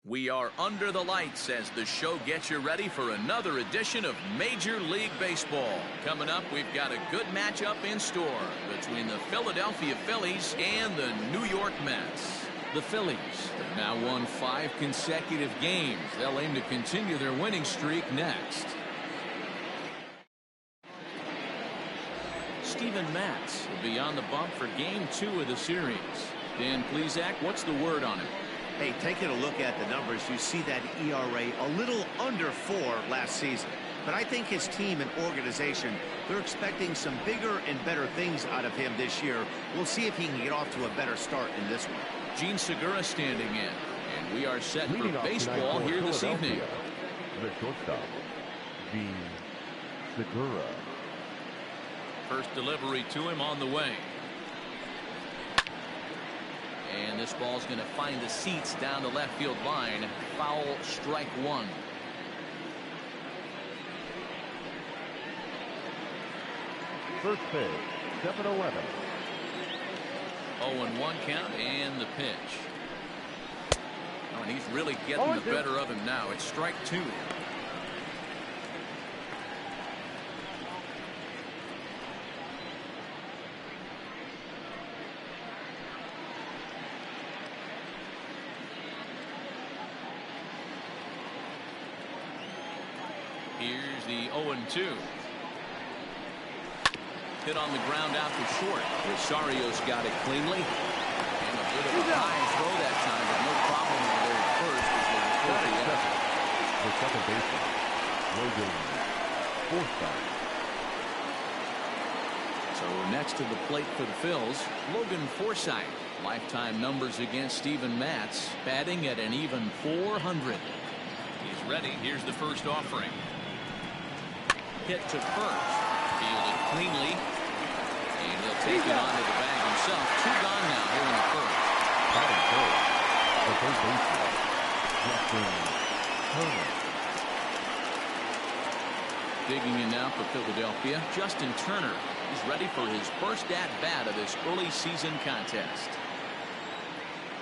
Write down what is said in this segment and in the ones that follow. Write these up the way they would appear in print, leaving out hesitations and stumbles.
We are under the lights as the show gets you ready for another edition of Major League Baseball. Coming up, we've got a good matchup in store between the Philadelphia Phillies and the New York Mets. The Phillies have now won 5 consecutive games. They'll aim to continue their winning streak next. Steven Matz will be on the bump for Game 2 of the series. Dan Plesac, what's the word on him? Hey, taking a look at the numbers, you see that ERA a little under 4 last season. But I think his team and organization, they're expecting some bigger and better things out of him this year. We'll see if he can get off to a better start in this one. Gene Segura standing in, and we are set for baseball here this evening. The shortstop, Gene Segura. First delivery to him on the way. And this ball's going to find the seats down the left field line. Foul, strike 1. First pitch, 7-11. 0-1 count and the pitch. Oh, and he's really getting the better of him now. It's strike 2. Here's the 0-2. Hit on the ground out to short. Rosario's got it cleanly. And a bit of a high throw that time, but no problem there at first as they report the effort. The second baseman, Logan Forsythe. So next to the plate for the Phils, Logan Forsythe. Lifetime numbers against Steven Matz, batting at an even .400. He's ready. Here's the first offering. Hit to first. Fielded cleanly. And he'll take it onto the bag himself. 2 gone now here in the first. Batting first, the third baseman, Justin Turner. Digging in now for Philadelphia, Justin Turner. He's ready for his first at-bat of this early season contest.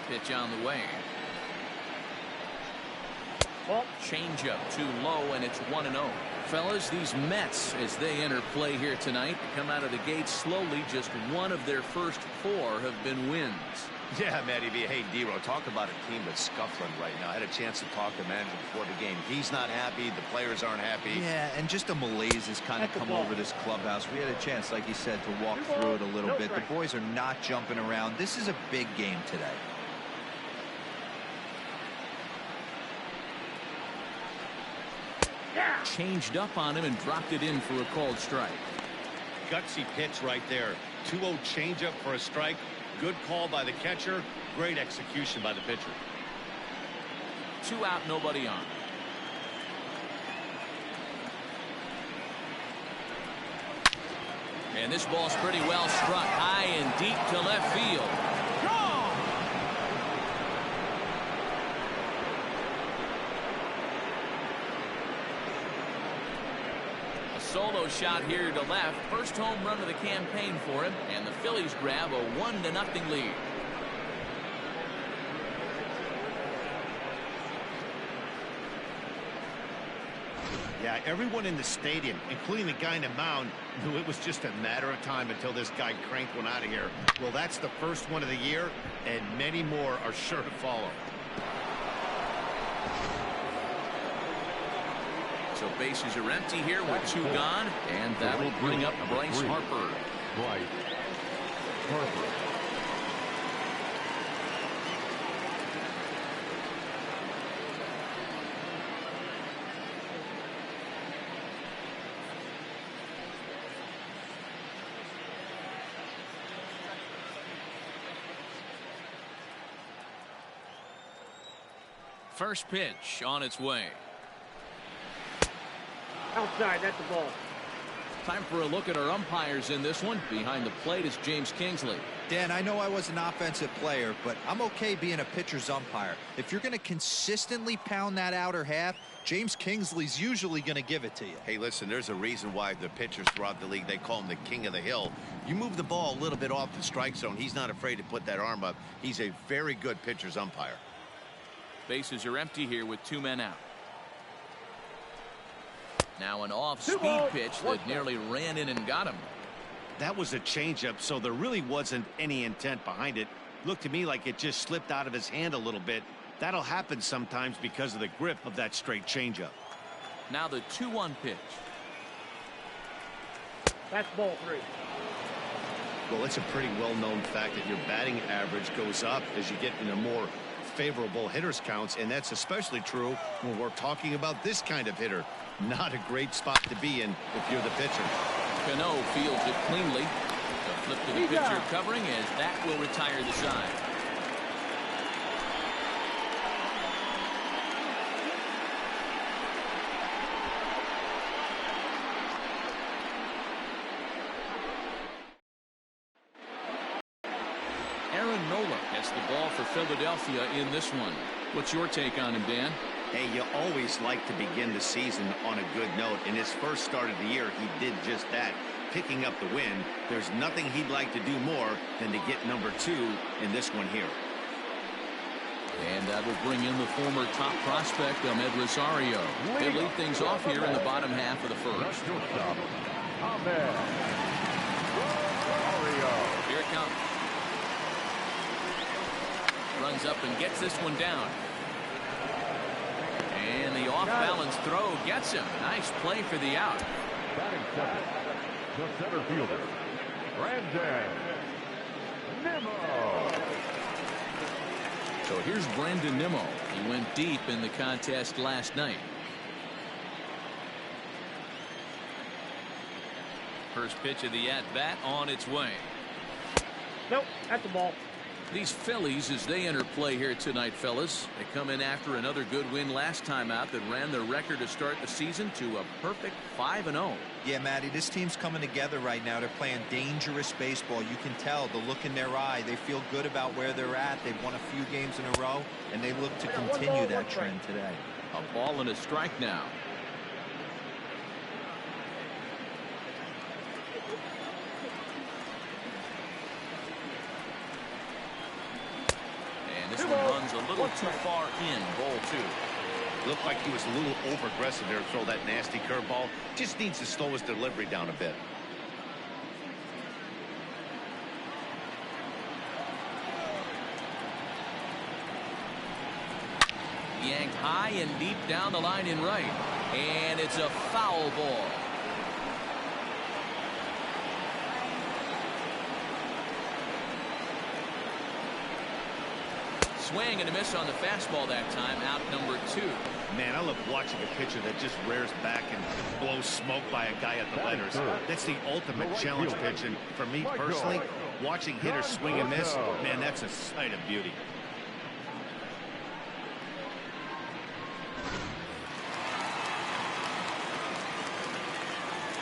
Pitch on the way. Changeup too low, and it's 1-0. Fellas, these Mets, as they enter play here tonight, come out of the gate slowly. Just one of their first 4 have been wins. Yeah, Matty V. Hey, D-Ro, talk about a team that's scuffling right now. I had a chance to talk to the manager before the game. He's not happy. The players aren't happy. Yeah, and just a malaise has kind of come over this clubhouse. We had a chance, like you said, to walk through it a little bit. The boys are not jumping around. This is a big game today. Changed up on him and dropped it in for a called strike. Gutsy pitch right there. 2-0 changeup for a strike. Good call by the catcher. Great execution by the pitcher. 2 out, nobody on. And this ball's pretty well struck high and deep to left field. Solo shot here to left. First home run of the campaign for him, and the Phillies grab a 1-0 lead. Yeah, everyone in the stadium, including the guy in the mound, knew it was just a matter of time until this guy cranked one out of here. Well, that's the first one of the year, and many more are sure to follow. So bases are empty here with 2 gone, and that will bring up Bryce Harper. Bryce Harper. First pitch on its way. Outside, that's the ball. Time for a look at our umpires in this one. Behind the plate is James Kingsley. Dan, I know I was an offensive player, but I'm okay being a pitcher's umpire. If you're going to consistently pound that outer half, James Kingsley's usually going to give it to you. Hey, listen, there's a reason why the pitchers throughout the league, they call him the king of the hill. You move the ball a little bit off the strike zone, he's not afraid to put that arm up. He's a very good pitcher's umpire. Bases are empty here with 2 men out. Now an off-speed pitch that nearly ran in and got him. That was a changeup, so there really wasn't any intent behind it. Looked to me like it just slipped out of his hand a little bit. That'll happen sometimes because of the grip of that straight changeup. Now the 2-1 pitch. That's ball 3. Well, it's a pretty well-known fact that your batting average goes up as you get into more favorable hitters counts, and that's especially true when we're talking about this kind of hitter. Not a great spot to be in if you're the pitcher. Cano fields it cleanly. The flip to the pitcher covering as that will retire the side. Nolan gets the ball for Philadelphia in this one. What's your take on him, Dan? Hey, you always like to begin the season on a good note. In his first start of the year, he did just that, picking up the win. There's nothing he'd like to do more than to get number 2 in this one here. And that will bring in the former top prospect, Ahmed Rosario. They lead things off here in the bottom half of the first. Ahmed Rosario. Here it comes. Runs up and gets this one down. And the off-balance throw gets him. Nice play for the out. Batting second, the center fielder, Brandon Nimmo. So here's Brandon Nimmo. He went deep in the contest last night. First pitch of the at-bat on its way. Nope, that's the ball. These Phillies, as they enter play here tonight, fellas, they come in after another good win last time out that ran their record to start the season to a perfect 5-0. Yeah, Matty, this team's coming together right now. They're playing dangerous baseball. You can tell the look in their eye. They feel good about where they're at. They've won a few games in a row, and they look to continue that trend today. A ball and a strike now. This one runs a little too far in. Ball 2. Looked like he was a little over-aggressive there to throw that nasty curveball. Just needs to slow his delivery down a bit. Yanked high and deep down the line in right. And it's a foul ball. Swing and a miss on the fastball that time. Out number 2. Man, I love watching a pitcher that just rears back and blows smoke by a guy at the letters. That's the ultimate challenge pitch. And for me personally, watching hitters swing and miss, man, that's a sight of beauty.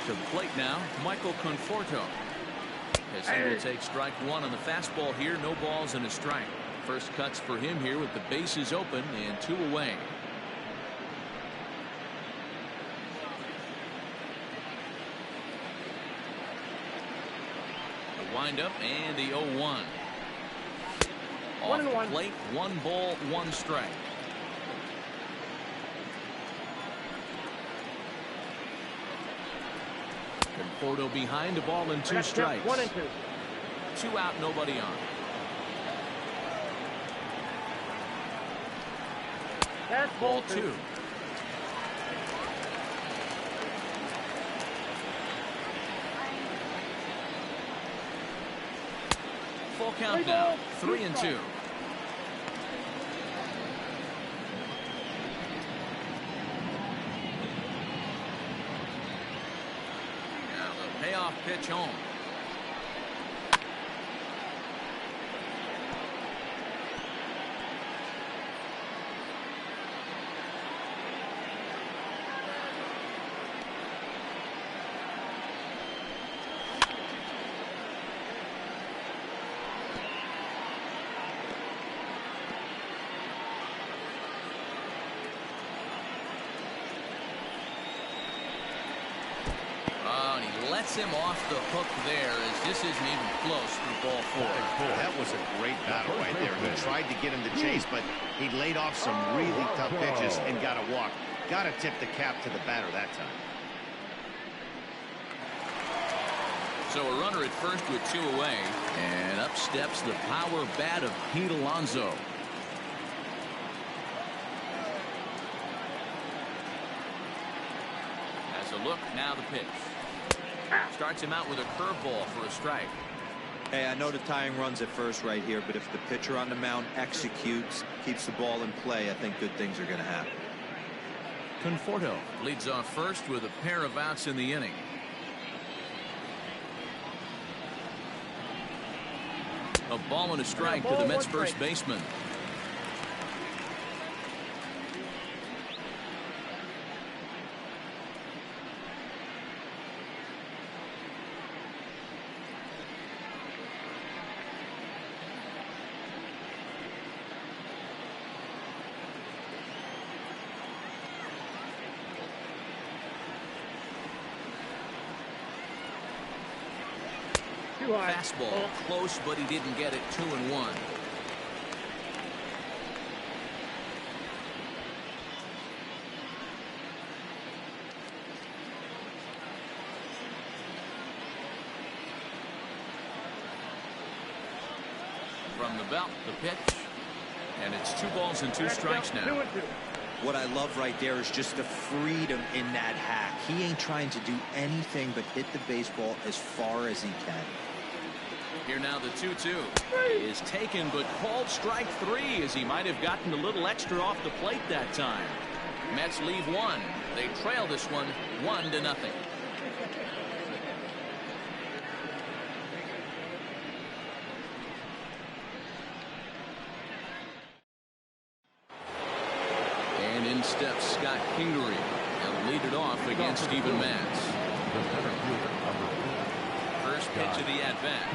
To the plate now, Michael Conforto. As he will take strike 1 on the fastball here. No balls and a strike. First cuts for him here with the bases open and 2 away. The windup and the 0-1. Off the plate, 1 ball, 1 strike. Conforto behind, a ball and 2 strikes. 1 and 2. 2 out, nobody on. That's Ball 2. Full count now. 3 and 2. Now the payoff pitch home. lets him off the hook there as this isn't even close for ball 4. That was a great battle right there. He tried to get him to chase, but he laid off some really tough pitches and got a walk. Got to tip the cap to the batter that time. So a runner at first with 2 away, and up steps the power bat of Pete Alonzo. As a look, now the pitch. Starts him out with a curveball for a strike. Hey, I know the tying runs at first right here, but if the pitcher on the mound executes, keeps the ball in play, I think good things are going to happen. Conforto leads off first with a pair of outs in the inning. A ball and a strike to the Mets first baseman. Fastball close, but he didn't get it. 2-1. From the belt, the pitch, and it's 2 balls and 2 strikes now. What I love right there is just the freedom in that hack. He ain't trying to do anything but hit the baseball as far as he can. Here now the 2-2 is taken, but called strike 3 as he might have gotten a little extra off the plate that time. Mets leave 1. They trail this one 1-0. And in steps Scott Kingery. He'll lead it off against Steven Matz. First pitch of the at-bat.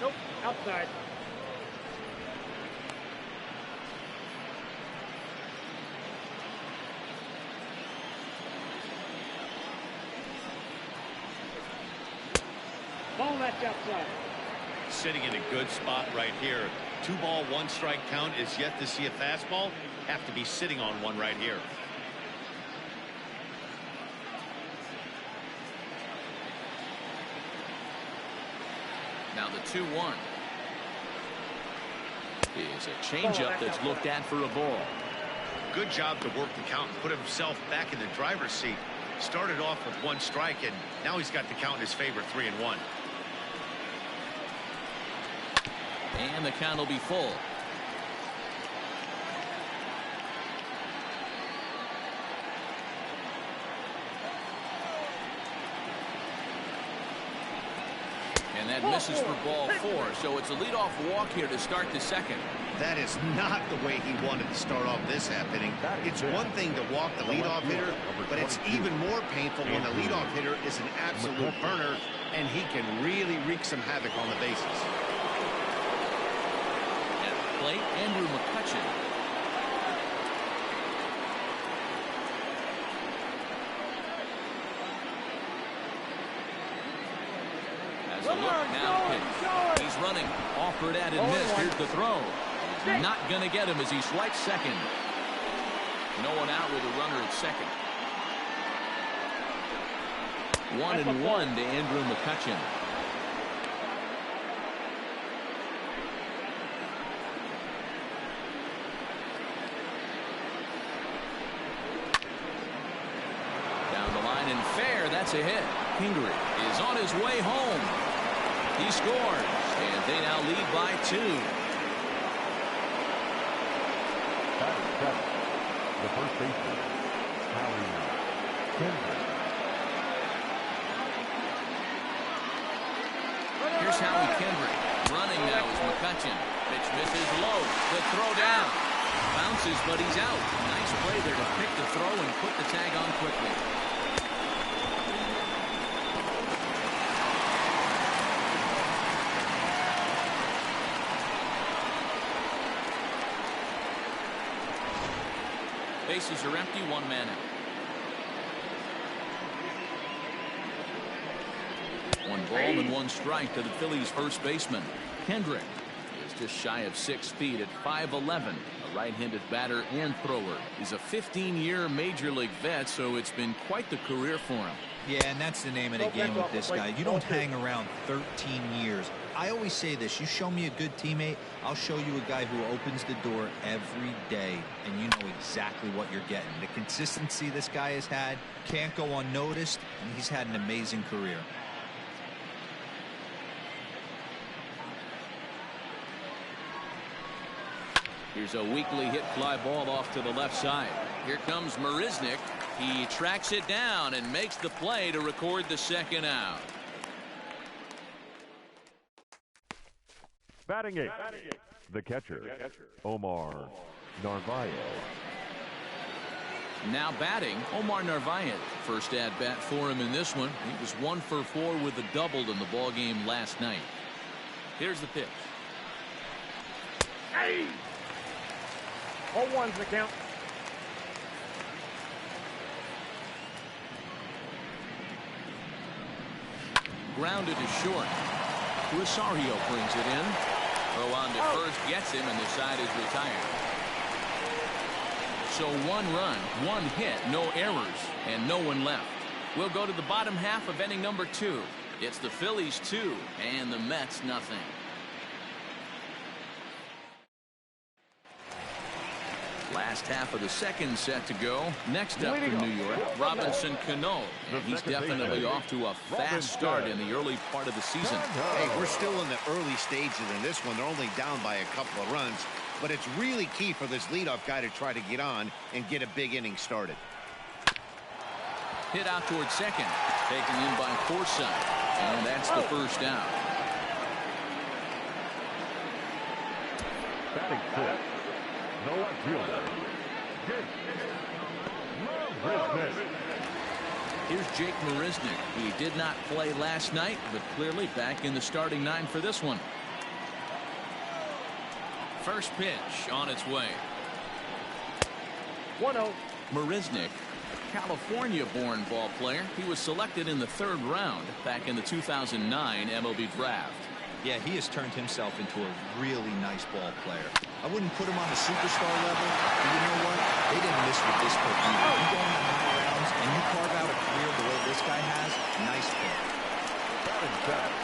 Nope, outside. Ball that's outside. Sitting in a good spot right here. 2 ball, 1 strike count is yet to see a fastball. Have to be sitting on one right here. Now the 2-1 is a changeup that's looked at for a ball. Good job to work the count and put himself back in the driver's seat. Started off with 1 strike, and now he's got the count in his favor, 3-1. And the count will be full. And that misses for ball 4, so it's a leadoff walk here to start the second. That is not the way he wanted to start off this half inning. It's one thing to walk the leadoff hitter, but it's even more painful when the leadoff hitter is an absolute burner, and he can really wreak some havoc on the bases. At the plate, Andrew Mccutcheon. As a look, now pitch. He's running. Offered at and missed. Here's the throw. Not going to get him as he swipes second. No one out with a runner at second. 1-1 to Andrew Mccutcheon. Down the line and fair. That's a hit. Kingery is on his way home. He scores, and they now lead by 2. The first baseman, Here's Howie Kendrick. Running now is Mccutcheon. Pitch misses low. The throw down. Bounces, but he's out. Nice play there to pick the throw and put the tag on quickly. Bases are empty, one man out. One ball and one strike to the Phillies first baseman. Kendrick is just shy of 6 feet at 5'11". A right-handed batter and thrower. He's a 15-year major league vet, so it's been quite the career for him. Yeah, and that's the name of the game with this guy. You don't hang around 13 years. I always say this, you show me a good teammate, I'll show you a guy who opens the door every day, and you know exactly what you're getting. The consistency this guy has had can't go unnoticed, and he's had an amazing career. Here's a weakly hit fly ball off to the left side. Here comes Marisnick. He tracks it down and makes the play to record the second out. Batting eighth, the catcher, Omar Narvaez. Now batting, Omar Narvaez. First at bat for him in this one. He was 1 for 4 with a double in the ball game last night. Here's the pitch. Hey! 0-1's the count. Grounded to short. Rosario brings it in. Throw on to first, gets him, and the side is retired. So 1 run, 1 hit, no errors, and no one left. We'll go to the bottom half of inning number 2. It's the Phillies 2 and the Mets nothing. Last half of the second set to go. Next up from New York, Robinson Cano. And he's definitely off to a fast start in the early part of the season. Hey, we're still in the early stages in this one. They're only down by a couple of runs, but it's really key for this leadoff guy to try to get on and get a big inning started. Hit out towards second. Taken in by Forsythe. And that's the first out. Batting fifth, no outfielder, Marisnick. Here's Jake Marisnick. He did not play last night, but clearly back in the starting 9 for this one. First pitch on its way. 1-0. Marisnick, California-born ball player. He was selected in the 3rd round back in the 2009 MLB draft. Yeah, he has turned himself into a really nice ball player. I wouldn't put him on the superstar level, but you know what? They didn't miss with this pick either. You go in the high rounds and you carve out a career the way this guy has, nice pick. Batting seventh,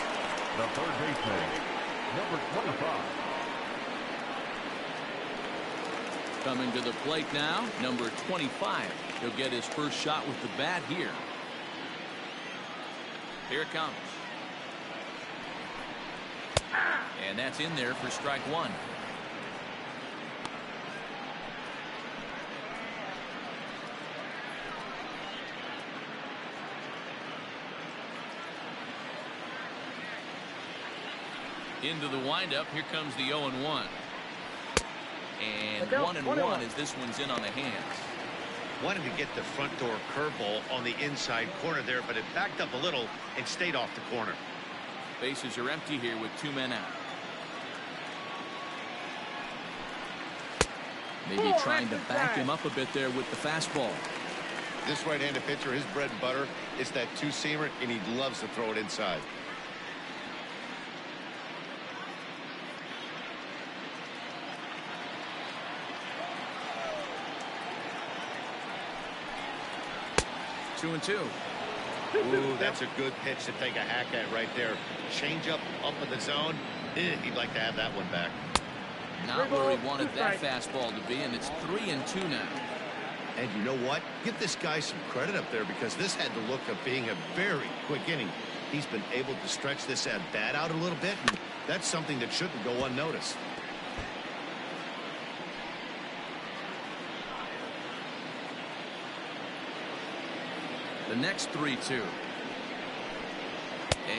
the third baseman, number 25. Coming to the plate now, number 25. He'll get his first shot with the bat here. Here it comes. And that's in there for strike 1. Into the windup. Here comes the 0-1. And 1-1 as this one's in on the hands. Wanted to get the front door curveball on the inside corner there, but it backed up a little and stayed off the corner. Bases are empty here with 2 men out. Maybe trying to back him up a bit there with the fastball. This right-handed pitcher, his bread and butter is that two-seamer, and he loves to throw it inside. Two and two. Ooh, that's a good pitch to take a hack at right there. Change up in the zone. He'd like to have that one back. Not where he wanted that fastball to be, and it's 3-2 now. And you know what? Give this guy some credit up there, because this had the look of being a very quick inning. He's been able to stretch this at bat out a little bit, and that's something that shouldn't go unnoticed. The next 3-2.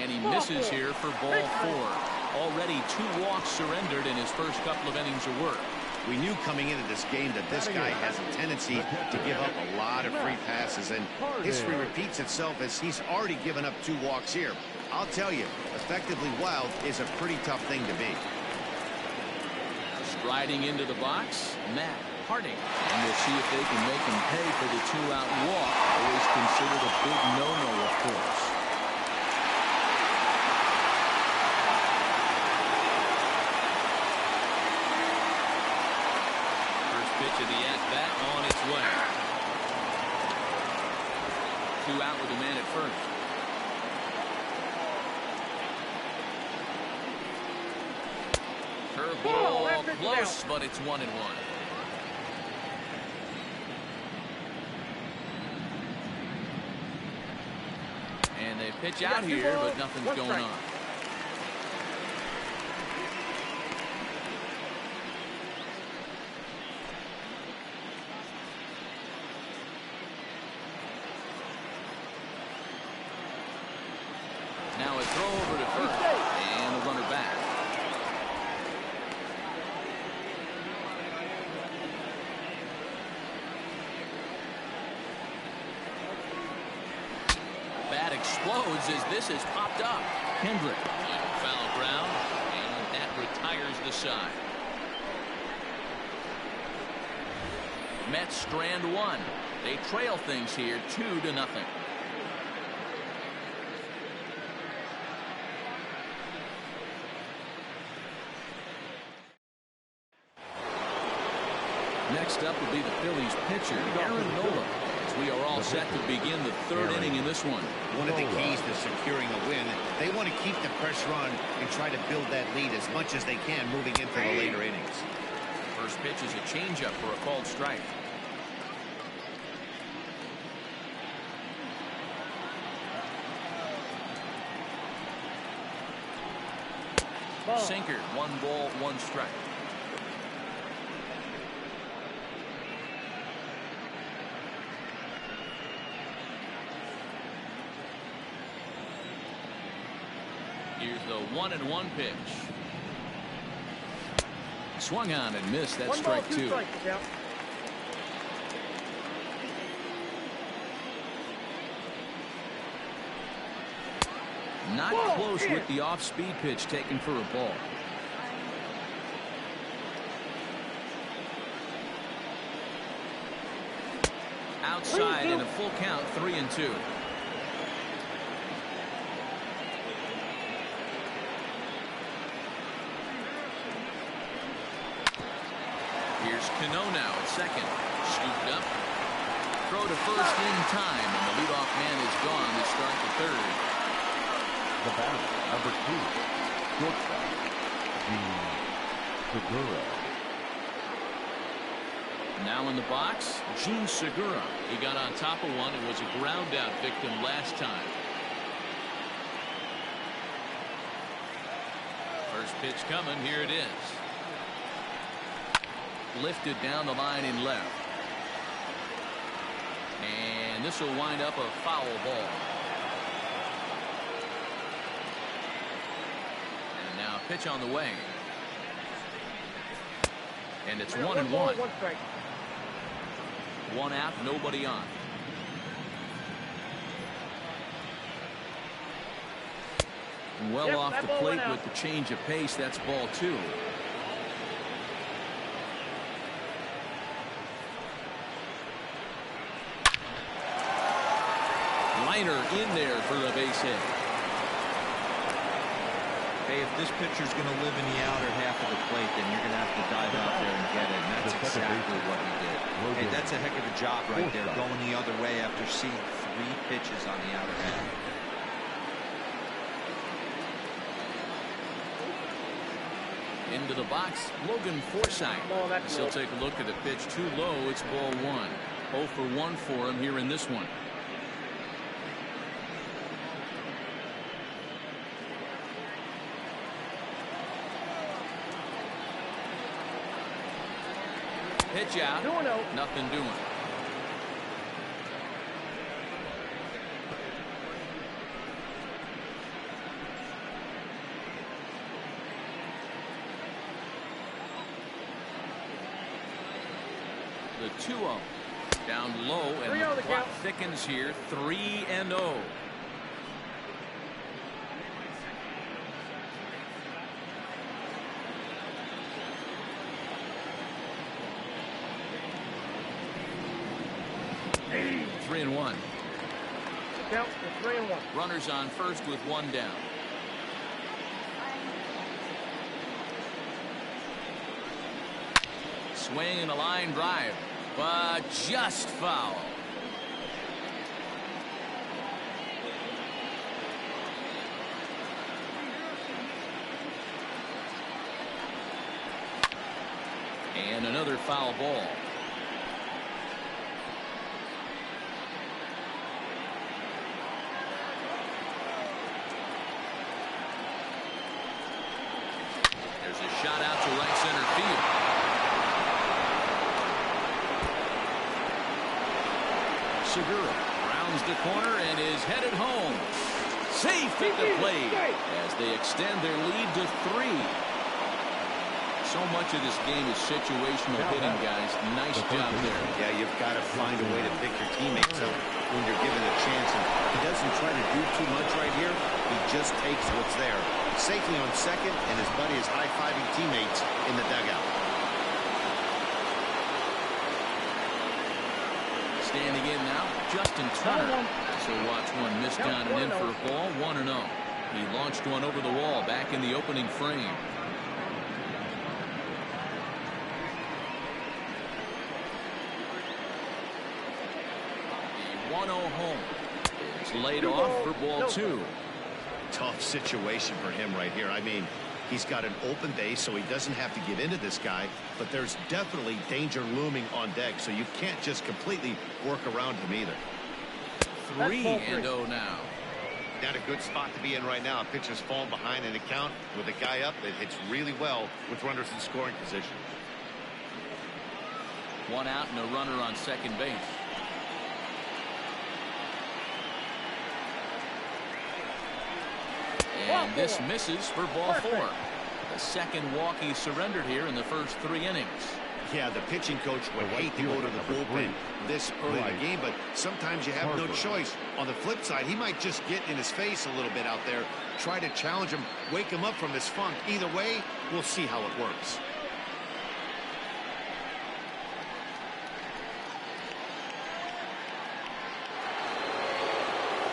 And he misses here for ball 4. Already 2 walks surrendered in his first couple of innings of work. We knew coming into this game that this guy has a tendency to give up a lot of free passes, and history repeats itself as he's already given up 2 walks here. I'll tell you, effectively wild is a pretty tough thing to be. Striding into the box, Matt. Harding. And we'll see if they can make him pay for the 2-out walk. Always considered a big no-no, of course. First pitch of the at-bat on its way. 2 out with a man at first. Curveball close, but it's 1-1. And they pitch out here, but nothing's going on. Now a throw over to first, and a runner back. Bat explodes as this is popped up. Hendrick. Foul ground, and that retires the side. Mets strand 1. They trail things here 2-0. Next up will be the Phillies pitcher, Nolan. We are all set to begin the 3rd inning in this one. One of the keys to securing a win, they want to keep the pressure on and try to build that lead as much as they can moving into the later innings. First pitch is a changeup for a called strike. Sinker, 1 ball, 1 strike. Here's the 1-1 pitch. Swung on and missed. That's strike 2. Not close with the off-speed pitch taken for a ball. Outside in a full count, 3-2. Here's Cano now at second. Scooped up. Throw to first in time, and the leadoff man is gone to start the 3rd. The batter, number 2, shortstop, Segura. Now in the box, Gene Segura. He got on top of one and was a ground out victim last time. First pitch coming. Here it is. Lifted down the line in left. And this will wind up a foul ball. And now a pitch on the way. And it's 1-1. 1 out, nobody on. Well off the plate with the change of pace. That's ball 2. Liner in there for a base hit. Hey, if this pitcher's going to live in the outer half of the plate, then you're going to have to dive out there and get it. And that's exactly what he did. Hey, that's a heck of a job right there, going the other way after seeing 3 pitches on the outer half. Into the box, Logan Forsythe. He'll take a look at the pitch too low. It's ball 1. 0 for 1 for him here in this one. Pitch out. Nothing doing. The 2-0 down low, and the clock thickens here. 3-0. 3-1. Count for 3-1. Runners on first with one down. Swing and a line drive, but just foul. And another foul ball. There's a shot out to right center field. Segura rounds the corner and is headed home. Safe at the plate as they extend their lead to 3. So much of this game is situational hitting, guys. Nice job there. Yeah, you've got to find a way to pick your teammates up when you're given a chance. And he doesn't try to do too much right here. He just takes what's there. Safely on second, and his buddy is high-fiving teammates in the dugout. Standing in now, Justin Turner. So watch one miss down and in for a ball, 1-0. He launched one over the wall back in the opening frame. The 1-0 home. It's laid off for ball 2. Tough situation for him right here. I mean, he's got an open base, so he doesn't have to give into this guy, but there's definitely danger looming on deck, so you can't just completely work around him either. 3-0 now. Not a good spot to be in right now. A pitcher's falling behind in the count with a guy up that hits really well with runners in scoring position. 1 out and a runner on second base. And this misses for ball 4. The second walk he surrendered here in the first 3 innings. Yeah, the pitching coach would hate to go to the bullpen this early in the game, but sometimes you have no choice. On the flip side, he might just get in his face a little bit out there, try to challenge him, wake him up from his funk. Either way, we'll see how it works.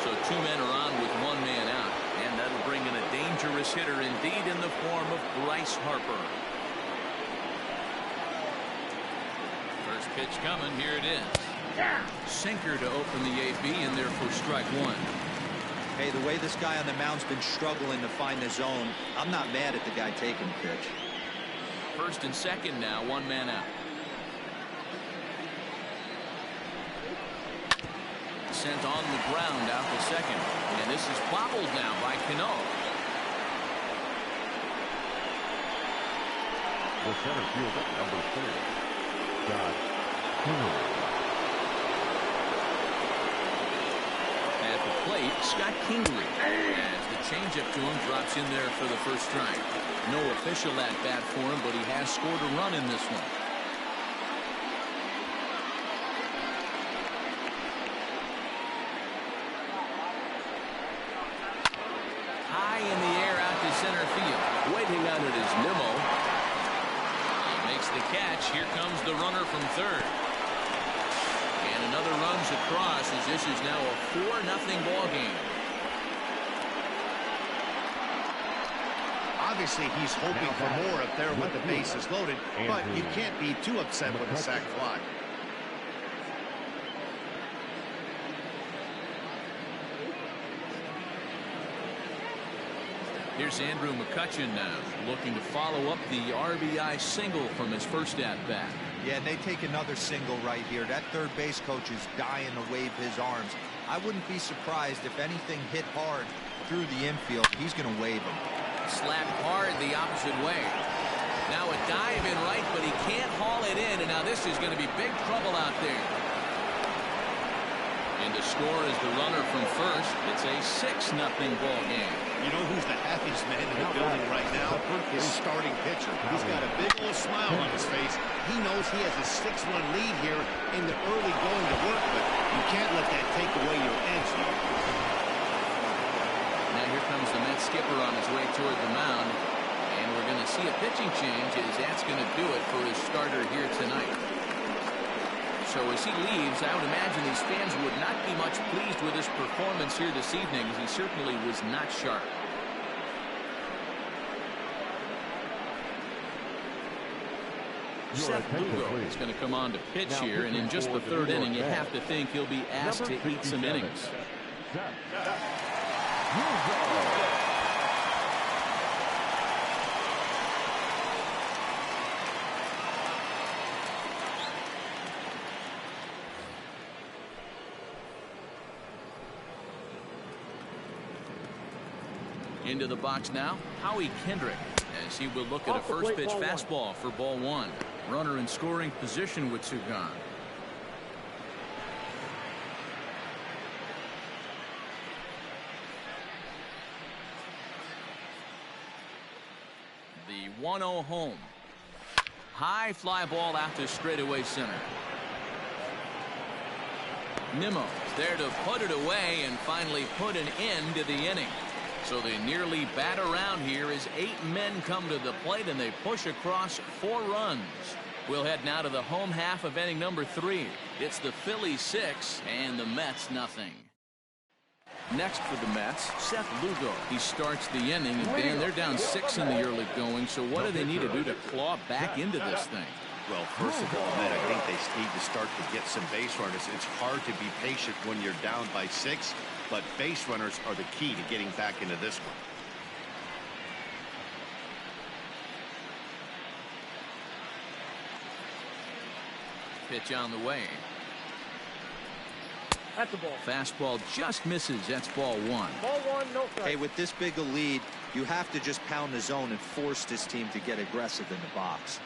So 2 men are on with 1 man out. And that'll bring in a dangerous hitter indeed in the form of Bryce Harper. First pitch coming. Here it is. Sinker to open the AB in there for strike 1. Hey, the way this guy on the mound's been struggling to find the zone, I'm not mad at the guy taking the pitch. First and second now, 1 man out. Sent on the ground out to second. And this is bobbled now by Cano. The center fielder, number 3, John. At the plate, Scott Kingery. As the changeup to him drops in there for the first strike. No official at bat for him, but he has scored a run in this one. In the air out to center field. Waiting on it is Nimmo. He makes the catch. Here comes the runner from third. And another runs across as this is now a 4-0 ball game. Obviously, he's hoping for more up there with the bases loaded, but you can't be too upset with a sac fly. Here's Andrew Mccutcheon now, looking to follow up the RBI single from his first at-bat. Yeah, and they take another single right here. That third base coach is dying to wave his arms. I wouldn't be surprised if anything hit hard through the infield. He's going to wave him. Slapped hard the opposite way. Now a dive in right, but he can't haul it in, and now this is going to be big trouble out there. And to score is the runner from first. It's a 6-0 ball game. You know who's the happiest man in the building right now? His starting pitcher. He's got a big old smile on his face. He knows he has a 6-1 lead here in the early going to work, but you can't let that take away your edge. Now here comes the Mets skipper on his way toward the mound. And we're going to see a pitching change as that's going to do it for his starter here tonight. So as he leaves, I would imagine these fans would not be much pleased with his performance here this evening, as he certainly was not sharp. Seth Lugo is going to come on to pitch here, and in just the third inning, you have to think he'll be asked to eat some innings. Into the box now, Howie Kendrick, as he will look at a first pitch fastball for ball one. Runner in scoring position with two gone. The 1-0 home. High fly ball out to straightaway center. Nimmo there to put it away and finally put an end to the inning. So they nearly bat around here as 8 men come to the plate and they push across 4 runs. We'll head now to the home half of inning number 3. It's the Phillies 6 and the Mets nothing. Next for the Mets, Seth Lugo. He starts the inning, and Dan, they're down 6 in the early going. So what do they need to do to claw back into this thing? Well, first of all, man, I think they need to start to get some base runners. It's hard to be patient when you're down by 6, but base runners are the key to getting back into this one. Pitch on the way. That's a ball. Fastball just misses. That's ball 1. Ball 1, no strike. Hey, with this big a lead, you have to just pound the zone and force this team to get aggressive in the box.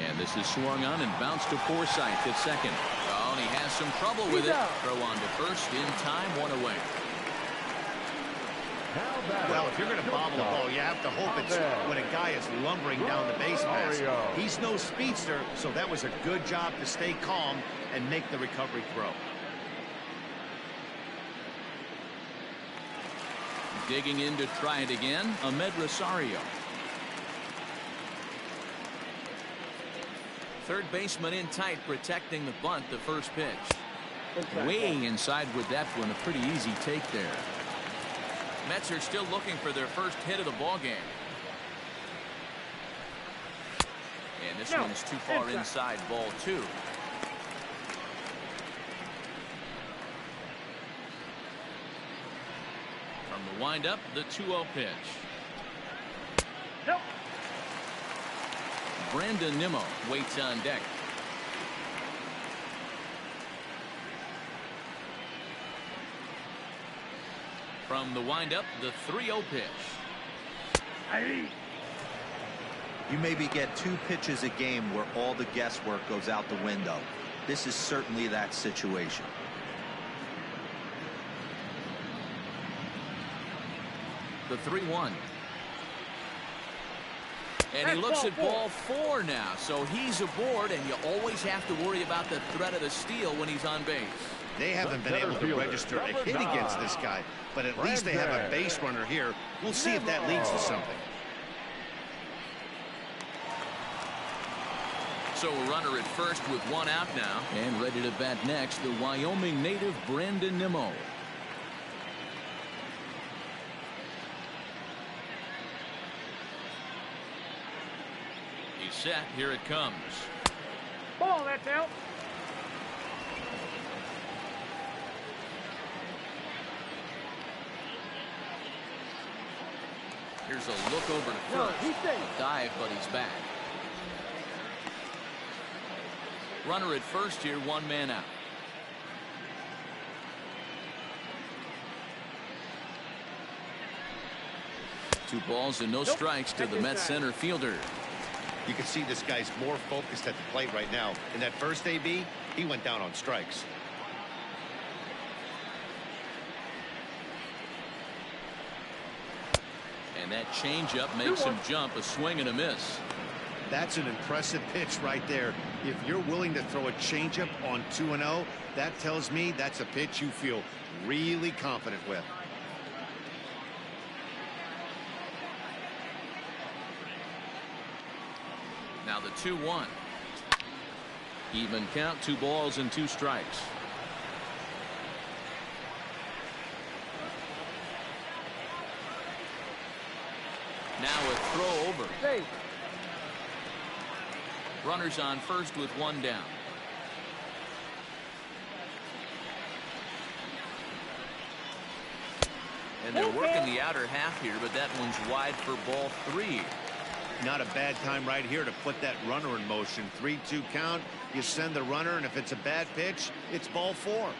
And this is swung on and bounced to Forsythe at second. Oh, and he has some trouble with it. Throw on to first in time, 1 away. Well, if you're going to bobble the ball, you have to hope it's when a guy is lumbering down the base pass. He's no speedster, so that was a good job to stay calm and make the recovery throw. Digging in to try it again, Ahmed Rosario. Third baseman in tight, protecting the bunt, the first pitch. Way inside with that one, a pretty easy take there. Mets are still looking for their first hit of the ball game. And this one's too far inside, ball 2. From the windup, the 2-0 pitch. Nope. Brandon Nimmo waits on deck. From the windup, the 3-0 pitch. You maybe get 2 pitches a game where all the guesswork goes out the window. This is certainly that situation. The 3-1. And he looks at ball 4 now, so he's aboard, and you always have to worry about the threat of the steal when he's on base. They haven't been able to register a hit against this guy, but at least they have a base runner here. We'll see if that leads to something. So a runner at first with 1 out now. And ready to bat next, the Wyoming native Brandon Nimmo. He's set. Here it comes. Ball, that's out. Here's a look over to first. A dive, but he's back. Runner at first here, 1 man out. 2 balls and no strikes to the Mets center fielder. You can see this guy's more focused at the plate right now. In that first AB, he went down on strikes. And that changeup makes him jump, a swing and a miss. That's an impressive pitch right there. If you're willing to throw a changeup on 2-0, that tells me that's a pitch you feel really confident with. Now the 2-1. Even count, 2 balls and 2 strikes. Now a throw over. Safe. Runners on first with 1 down. And they're working the outer half here, but that one's wide for ball 3. Not a bad time right here to put that runner in motion. 3-2 count. You send the runner, and if it's a bad pitch, it's ball 4.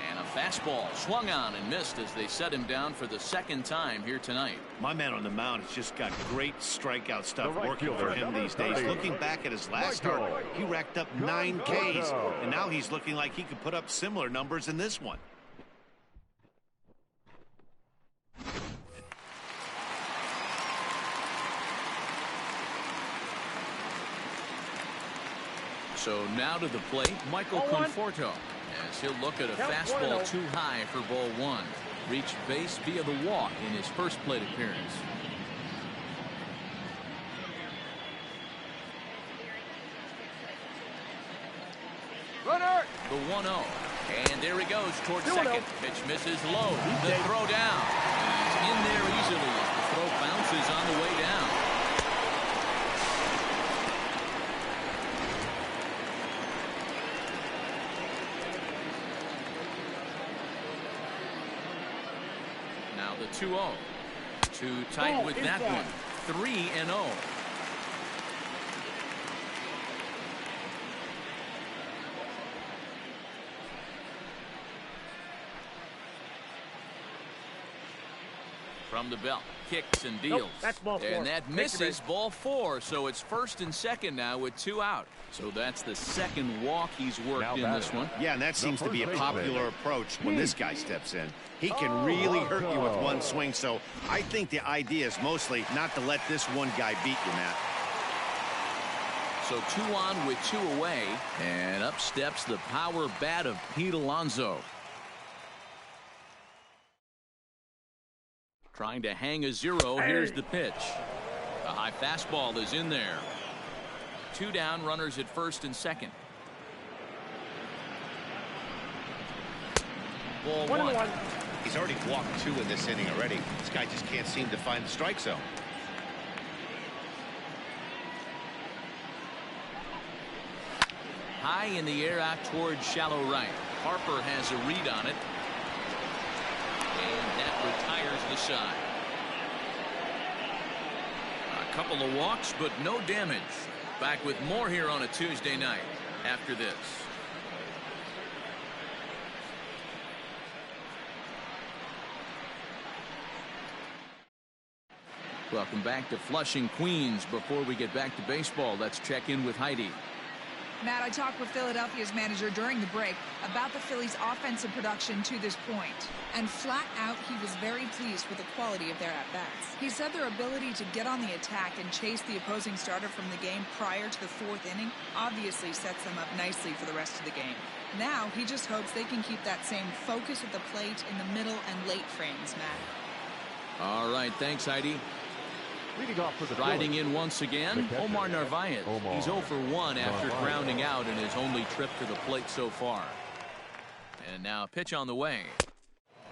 And a fastball swung on and missed as they set him down for the 2nd time here tonight. My man on the mound has just got great strikeout stuff right working for him these days. Looking back at his last start, he racked up 9 Ks, and now he's looking like he could put up similar numbers in this one. So now to the plate, Michael Conforto, as he'll look at a fastball too high for ball 1. Reached base via the walk in his first plate appearance. Runner. The 1-0. And there he goes towards second. Pitch misses low. The throw down. He's in there easily as the throw bounces on the way down. Now the 2-0. Too tight with that one. 3-0. From the belt, kicks and deals. That's ball 4. And that misses ball 4, so it's 1st and 2nd now with 2 out. So that's the 2nd walk he's worked in this one. Yeah, and that seems to be a popular approach when this guy steps in. He can really hurt you with one swing, so I think the idea is mostly not to let this one guy beat you, Matt. So 2 on with 2 away, and up steps the power bat of Pete Alonzo. Trying to hang a 0. Here's the pitch. A high fastball is in there. 2 down, runners at 1st and 2nd. Ball 1. He's already walked 2 in this inning already. This guy just can't seem to find the strike zone. High in the air out towards shallow right. Harper has a read on it. And that retires the side. A couple of walks, but no damage. Back with more here on a Tuesday night after this. Welcome back to Flushing, Queens. Before we get back to baseball, let's check in with Heidi. Matt, I talked with Philadelphia's manager during the break about the Phillies' offensive production to this point. And flat out, he was very pleased with the quality of their at-bats. He said their ability to get on the attack and chase the opposing starter from the game prior to the 4th inning obviously sets them up nicely for the rest of the game. Now, he just hopes they can keep that same focus at the plate in the middle and late frames, Matt. All right, thanks, Heidi. Leading off for the Riding in once again, Omar Narvaez. He's 0 for 1 after grounding out in his only trip to the plate so far. And now pitch on the way.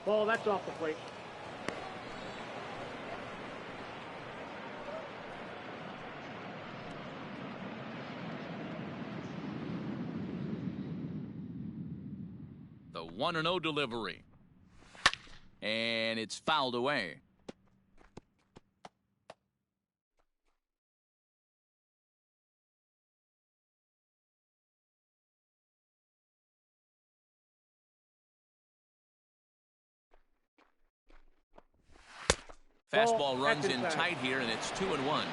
Ball, that's off the plate. The 1-0 delivery. And it's fouled away. Fastball runs in tight here, and it's 2-1.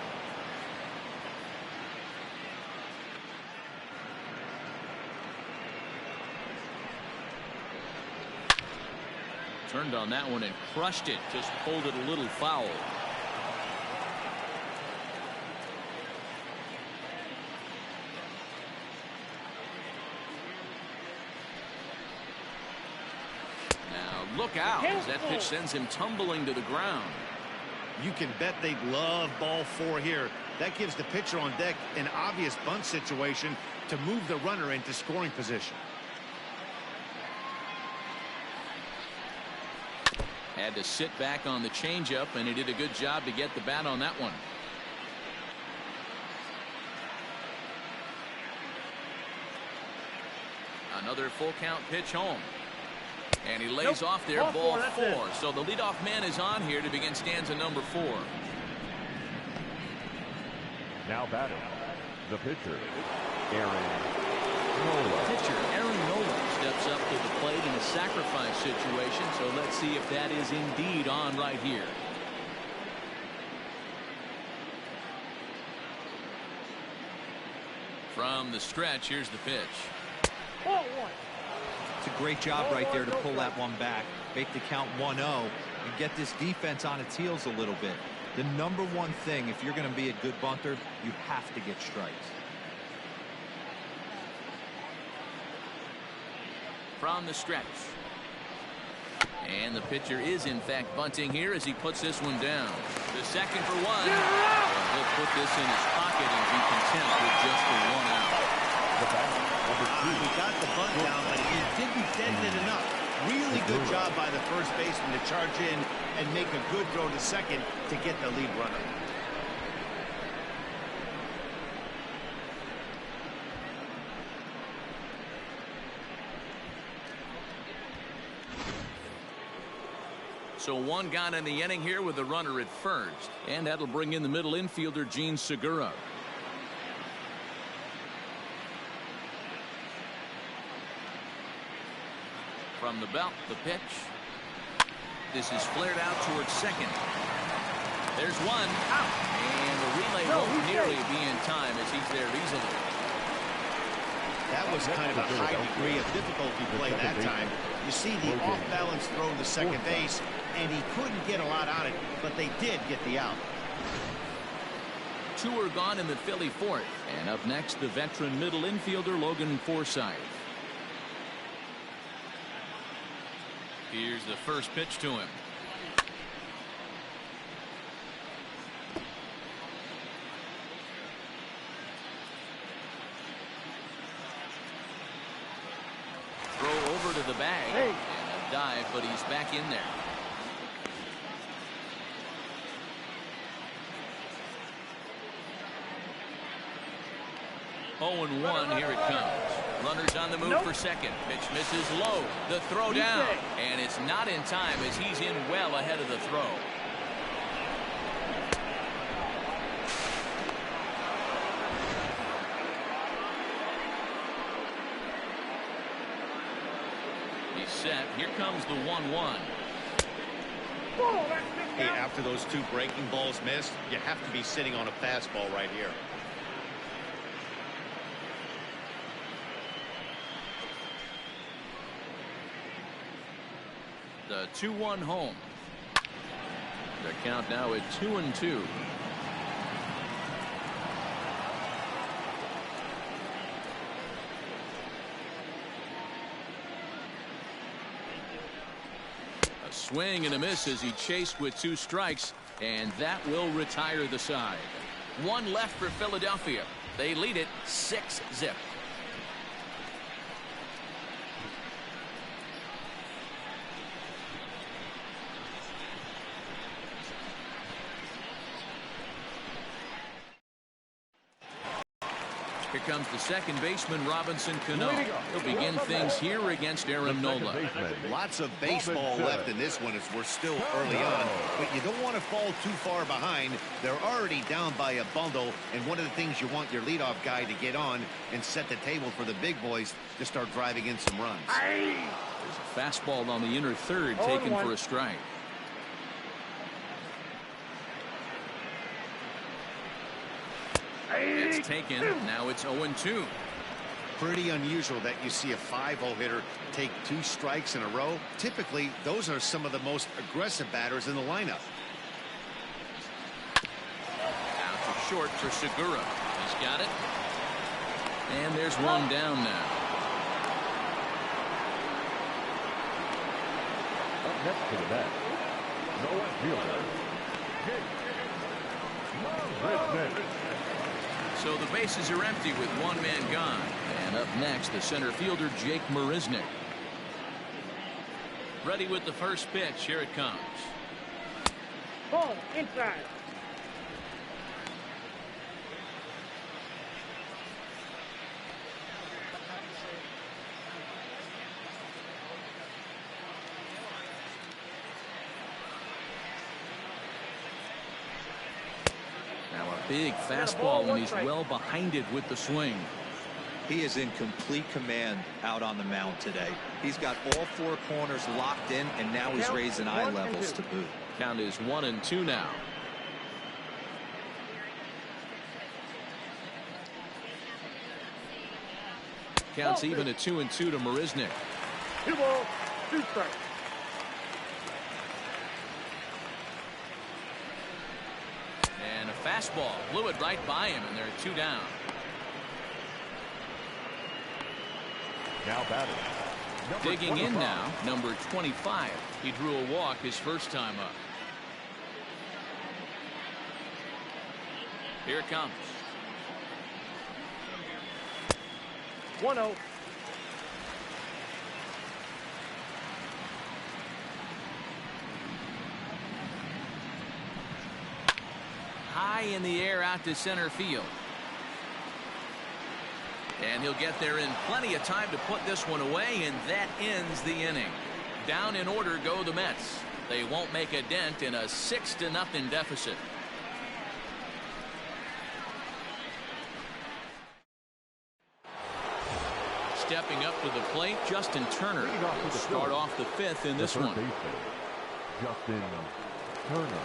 Turned on that one and crushed it. Just pulled it a little foul. Now Look out as that pitch sends him tumbling to the ground. You can bet they'd love ball 4 here. That gives the pitcher on deck an obvious bunt situation to move the runner into scoring position. Had to sit back on the changeup, and he did a good job to get the bat on that one. Another full count pitch home. And he lays off there, ball 4. So the leadoff man is on here to begin stanza number 4. Now batting, the pitcher, Aaron Nolan. Pitcher Aaron Nolan steps up to the plate in a sacrifice situation. So let's see if that is indeed on right here. From the stretch, here's the pitch. It's a great job right there to pull that one back, make the count 1-0, and get this defense on its heels a little bit. The number one thing, if you're going to be a good bunter, you have to get strikes. From the stretch. And the pitcher is in fact bunting here as he puts this one down. The second for 1. He'll put this in his pocket and be content with just the 1 out. He got the bunt down, but he didn't dent it enough. Really good job by the first baseman to charge in and make a good throw to second to get the lead runner. So 1 gone in the inning here with the runner at first. And that'll bring in the middle infielder, Gene Segura. From the belt, the pitch. This is flared out towards second. There's 1 out. And the relay won't nearly be in time as he's there easily. That was kind of a high degree of difficulty play that time. You see the off-balance throw to second base, and he couldn't get a lot on it, but they did get the out. 2 are gone in the Philly 4th. And up next, the veteran middle infielder, Logan Forsythe. Here's the first pitch to him. Throw over to the bag. And a dive, but he's back in there. Oh, and 1, here it comes. Runners on the move for second. Pitch misses low. The throw down. And it's not in time as he's in well ahead of the throw. He's set. Here comes the 1-1. Hey, after those 2 breaking balls missed, you have to be sitting on a fastball right here. The 2-1 home. Their count now at 2-2. A swing and a miss as he chased with 2 strikes, and that will retire the side. 1 left for Philadelphia. They lead it 6-0. Here comes the second baseman, Robinson Cano. He'll begin things here against Aaron Nolan. Lots of baseball left in this one as we're still early on, but you don't want to fall too far behind. They're already down by a bundle, and one of the things you want your leadoff guy to get on and set the table for the big boys to start driving in some runs. There's a fastball on the inner third taken for a strike. It's taken. Now it's 0-2. Pretty unusual that you see a 5-hole hitter take 2 strikes in a row. Typically, those are some of the most aggressive batters in the lineup. Out to short for Segura. He's got it. And there's 1 down now. Next to the bat, no left fielder, Marisnick. So the bases are empty with one man gone. And up next, the center fielder, Jake Marisnick. Ready with the first pitch. Here it comes. Ball inside. Now a big fastball, and he's well behind it with the swing. He is in complete command out on the mound today. He's got all four corners locked in, and now he's raising eye levels to boot. Count is 1-2 now. Counts even at 2-2 to Marisnick. 2 balls, 2 strikes. And a fastball blew it right by him, and they're 2 down. Now batting. Digging in now, number 25. He drew a walk his first time up. Here it comes. 1-0. High in the air out to center field. And he'll get there in plenty of time to put this one away, and that ends the inning. Down in order go the Mets. They won't make a dent in a 6-0 deficit. Stepping up to the plate, Justin Turner. Start off the 5th in this one. Justin Turner.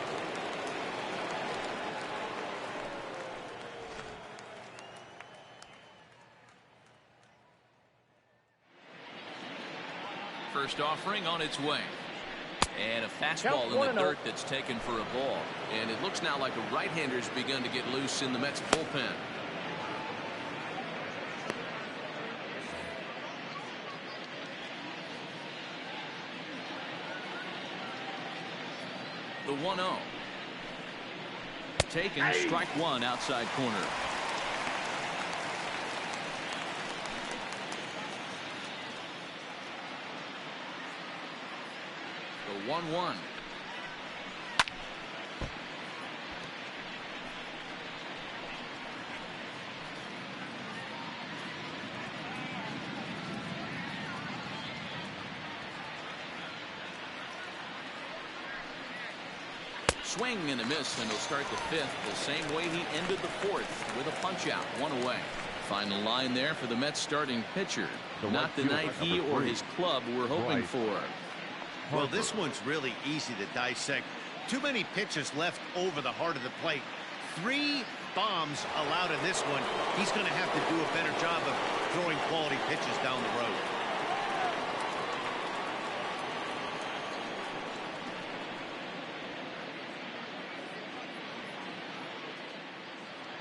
First offering on its way. And a fastball in the dirt that's taken for a ball. And it looks now like a right-hander's begun to get loose in the Mets bullpen. The 1-0. Taken, strike one outside corner. The 1-1. Swing and a miss, and he'll start the 5th the same way he ended the 4th with a punch out, 1 away. Final line there for the Mets starting pitcher. Not the night he or his club were hoping for. Well, this one's really easy to dissect. Too many pitches left over the heart of the plate. 3 bombs allowed in this one. He's going to have to do a better job of throwing quality pitches down the road.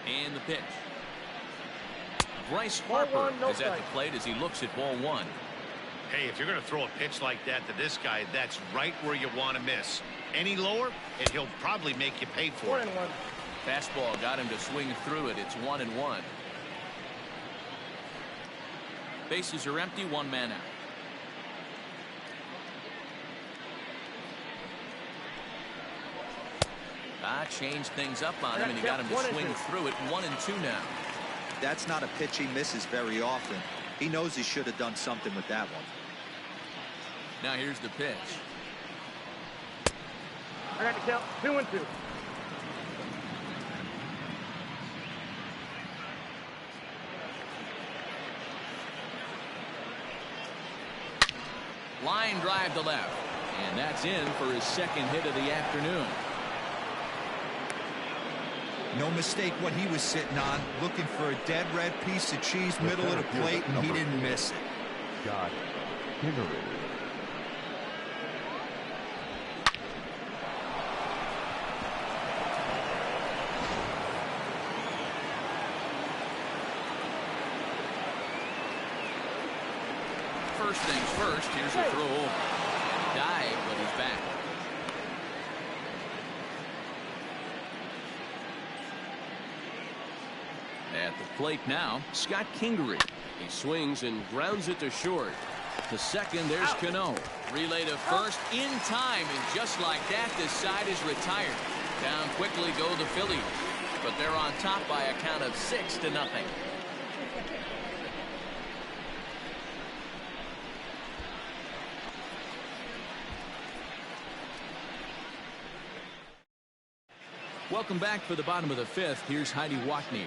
And the pitch. Bryce Harper is at the plate as he looks at ball 1. Hey, if you're going to throw a pitch like that to this guy, that's right where you want to miss. Any lower, and he'll probably make you pay for it. 1-1. Fastball got him to swing through it. It's 1-1. Bases are empty, 1 man out. Changed things up on him, and he got him to swing through it. 1-2 now. That's not a pitch he misses very often. He knows he should have done something with that one. Now here's the pitch. I got to count 2-2. Line drive to left, and that's in for his 2nd hit of the afternoon. No mistake what he was sitting on, looking for a dead red piece of cheese middle of the plate, and he didn't miss it. Got Henry. First things first, here's a throw over. dive, but he's back. At the plate now, Scott Kingery. He swings and grounds it to short. To second, there's Cano. Relay to first in time, and just like that, this side is retired. Down quickly go the Phillies, but they're on top by a count of 6-0. Welcome back for the bottom of the fifth. Here's Heidi Watney.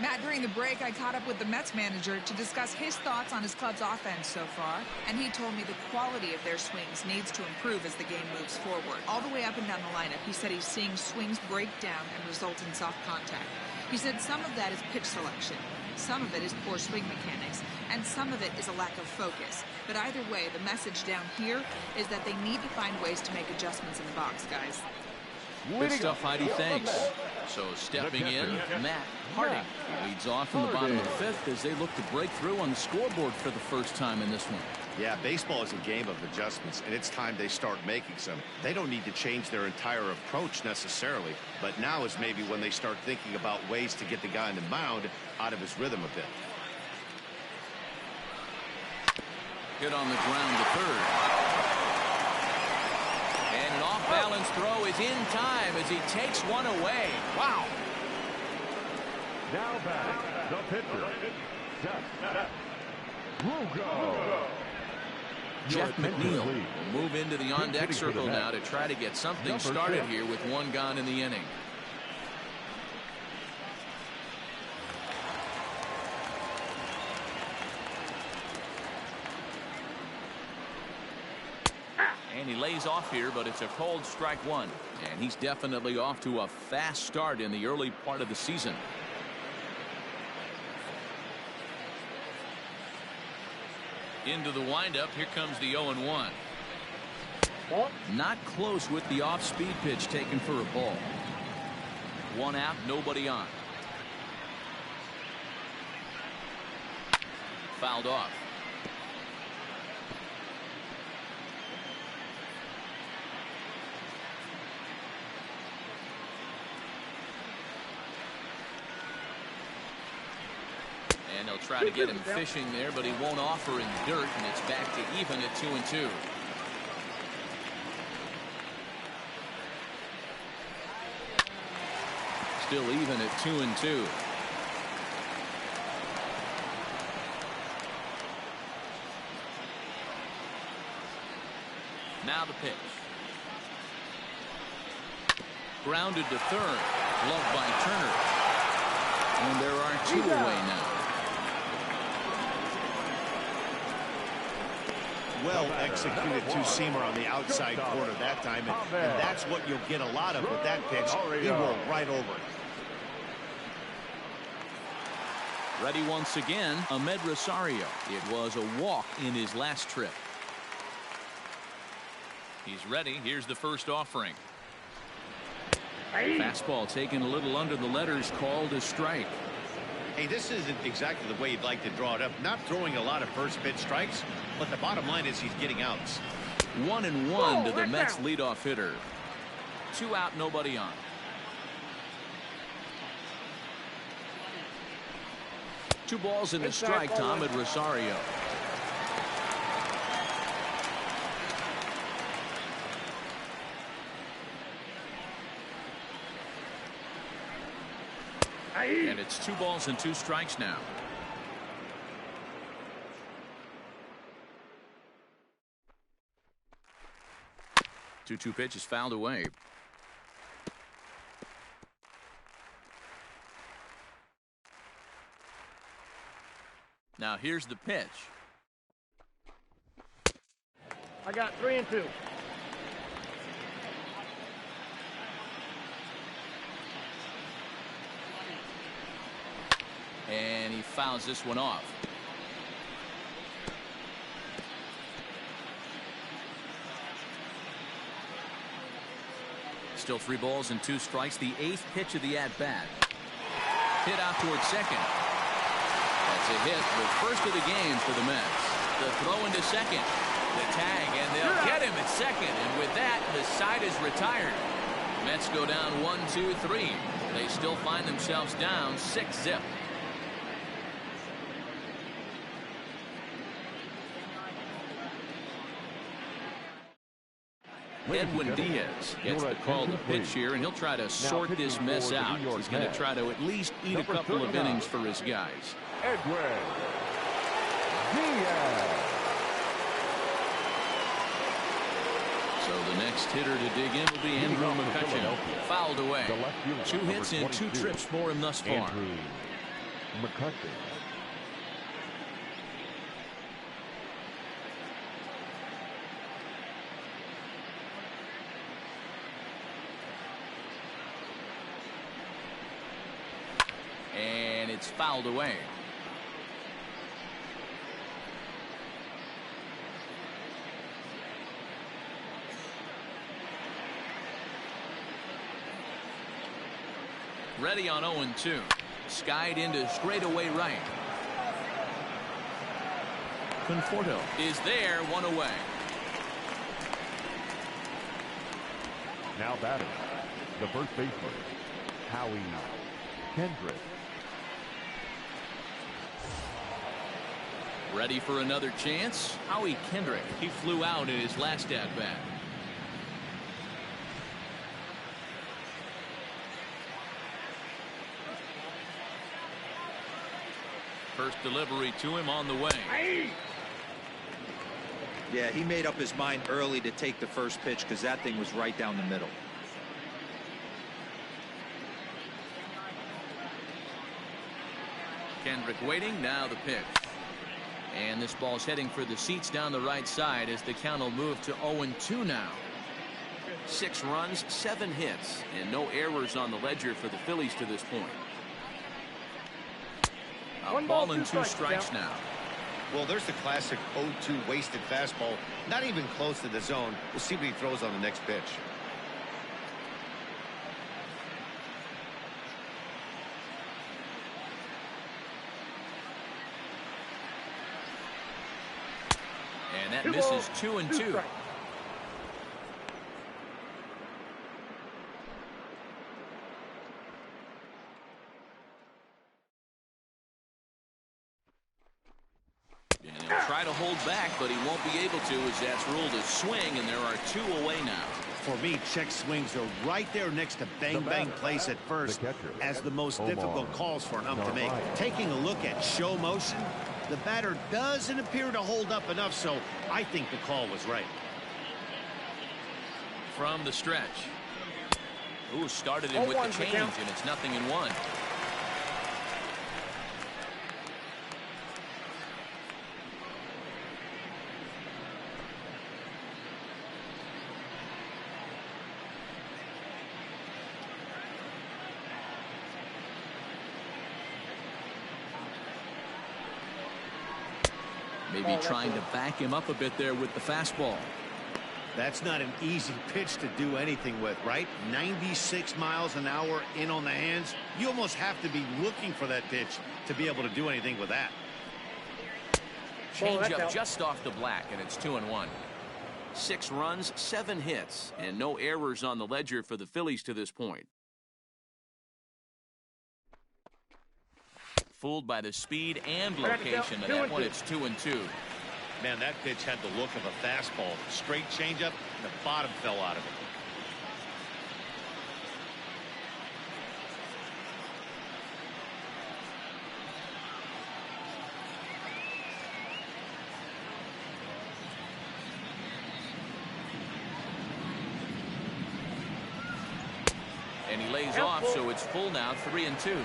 Matt, during the break, I caught up with the Mets manager to discuss his thoughts on his club's offense so far, and he told me the quality of their swings needs to improve as the game moves forward. All the way up and down the lineup, he said he's seeing swings break down and result in soft contact. He said some of that is pitch selection, some of it is poor swing mechanics, and some of it is a lack of focus. But either way, the message down here is that they need to find ways to make adjustments in the box, guys. Good stuff, Heidi. Thanks. So stepping in, Matt Harding leads off in the bottom of the fifth as they look to break through on the scoreboard for the first time in this one. Yeah, baseball is a game of adjustments, and it's time they start making some. They don't need to change their entire approach necessarily, but now is maybe when they start thinking about ways to get the guy on the mound out of his rhythm a bit. Hit on the ground to third. And an off-balance throw is in time as he takes one away. Wow. Now back, the pitcher, Seth Rugo. Jeff McNeil will move into the on-deck circle now to try to get something started here with one gone in the inning. And he lays off here, but it's a cold strike one. And he's definitely off to a fast start in the early part of the season. Into the windup, here comes the 0-1. Not close with the off-speed pitch taken for a ball. One out, nobody on. Fouled off. And they'll try to get him fishing there, but he won't offer in the dirt, and it's back to even at 2-2. Still even at 2-2. Now the pitch. Grounded to third. Gloved by Turner. And there are two away now. Well executed two-seamer on the outside corner that time, and that's what you'll get a lot of with that pitch. He rolled right over it. Ready once again, Ahmed Rosario. It was a walk in his last trip. He's ready. Here's the first offering. Fastball taken a little under the letters, called a strike. Hey, this isn't exactly the way you'd like to draw it up. Not throwing a lot of first pitch strikes, but the bottom line is he's getting outs. 1-1 to the Mets leadoff hitter. 2 out, nobody on. Two balls and a strike to Ahmed Rosario. And it's 2 balls and 2 strikes now. Two pitch is fouled away. Now here's the pitch. I got 3-2. And he fouls this one off. Still 3 balls and 2 strikes. The 8th pitch of the at-bat. Hit out towards second. That's a hit, the first of the game for the Mets. The throw into second. The tag, and they'll get him at second. And with that, the side is retired. Mets go down 1-2-3. They still find themselves down 6-0. Edwin Diaz gets the call to pitch here, and he'll try to sort this mess out. He's going to try to at least eat a couple of innings for his guys. Edwin Diaz. So the next hitter to dig in will be Andrew Mccutcheon. Fouled away. 2 hits and 2 trips for him thus far. McCutcheon. And it's fouled away. Ready on 0-2. Skied into straightaway right. Conforto is there, 1 away. Now batting, the first baseman, Howie Kendrick. Ready for another chance? Howie Kendrick. He flew out in his last at-bat. First delivery to him on the way. Yeah, he made up his mind early to take the first pitch because that thing was right down the middle. Kendrick waiting. Now the pitch. And this ball's heading for the seats down the right side as the count will move to 0-2 now. 6 runs, 7 hits, and no errors on the ledger for the Phillies to this point. A ball and 2 strikes now. Well, there's the classic 0-2 wasted fastball. Not even close to the zone. We'll see what he throws on the next pitch. And that misses 2-2. And he'll try to hold back, but he won't be able to as that's ruled a swing, and there are 2 away now. For me, check swings are right there next to bang-bang plays at first as the most difficult calls for an ump to make. Taking a look at show motion, the batter doesn't appear to hold up enough, so I think the call was right. From the stretch. Ooh, started him with the change, and it's 0-1. Maybe trying to back him up a bit there with the fastball. That's not an easy pitch to do anything with, right? 96 miles an hour in on the hands. You almost have to be looking for that pitch to be able to do anything with that. Change up just off the black, and it's 2-1. 6 runs, 7 hits, and no errors on the ledger for the Phillies to this point. Fooled by the speed and location of that one. It's 2-2. Man, that pitch had the look of a fastball. Straight changeup, and the bottom fell out of it. And he lays off, so it's full now, 3-2.